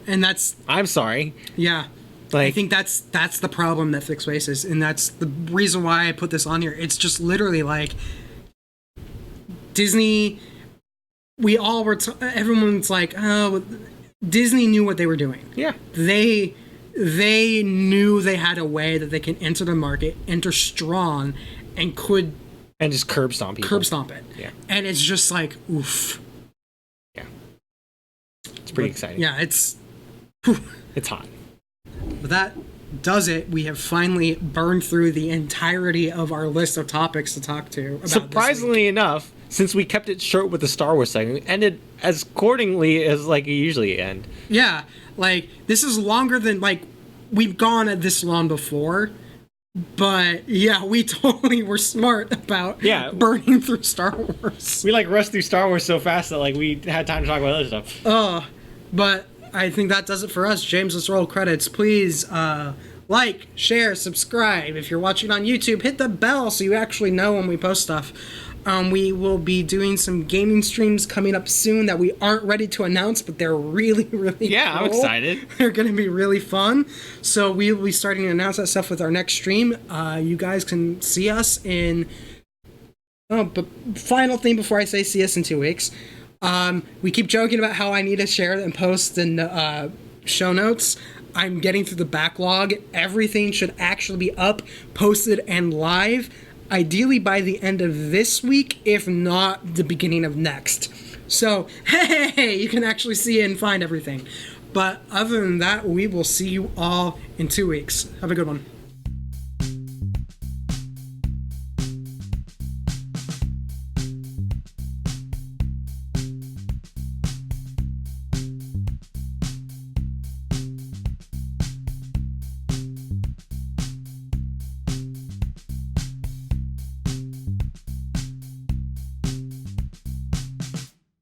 and that's. I'm sorry. Yeah. Like, I think that's the problem Netflix faces, and that's the reason why I put this on here. It's just literally like Disney. We all were. Everyone's like, oh, Disney knew what they were doing. Yeah, they knew they had a way that they can enter the market, enter strong, and just curb stomp people. Curb stomp it. Yeah, and it's just like oof. Yeah, it's pretty exciting. Yeah, it's. It's hot. But that does it. We have finally burned through the entirety of our list of topics to talk to about. Surprisingly enough, since we kept it short with the Star Wars segment, ended as accordingly as like you usually end. Yeah, like this is longer than like we've gone at this long before. But yeah, we totally were smart about burning through Star Wars. We like rushed through Star Wars so fast that like we had time to talk about other stuff. But I think that does it for us. James, let's roll credits. Please like, share, subscribe. If you're watching on YouTube, hit the bell so you actually know when we post stuff. We will be doing some gaming streams coming up soon that we aren't ready to announce, but they're really, really cool. I'm excited. They're going to be really fun. So we will be starting to announce that stuff with our next stream. You guys can see us in... Oh, but final thing before I say see us in 2 weeks. We keep joking about how I need to share and post in show notes. I'm getting through the backlog. Everything should actually be up, posted, and live, ideally by the end of this week, if not the beginning of next. So, hey, you can actually see and find everything. But other than that, we will see you all in 2 weeks. Have a good one.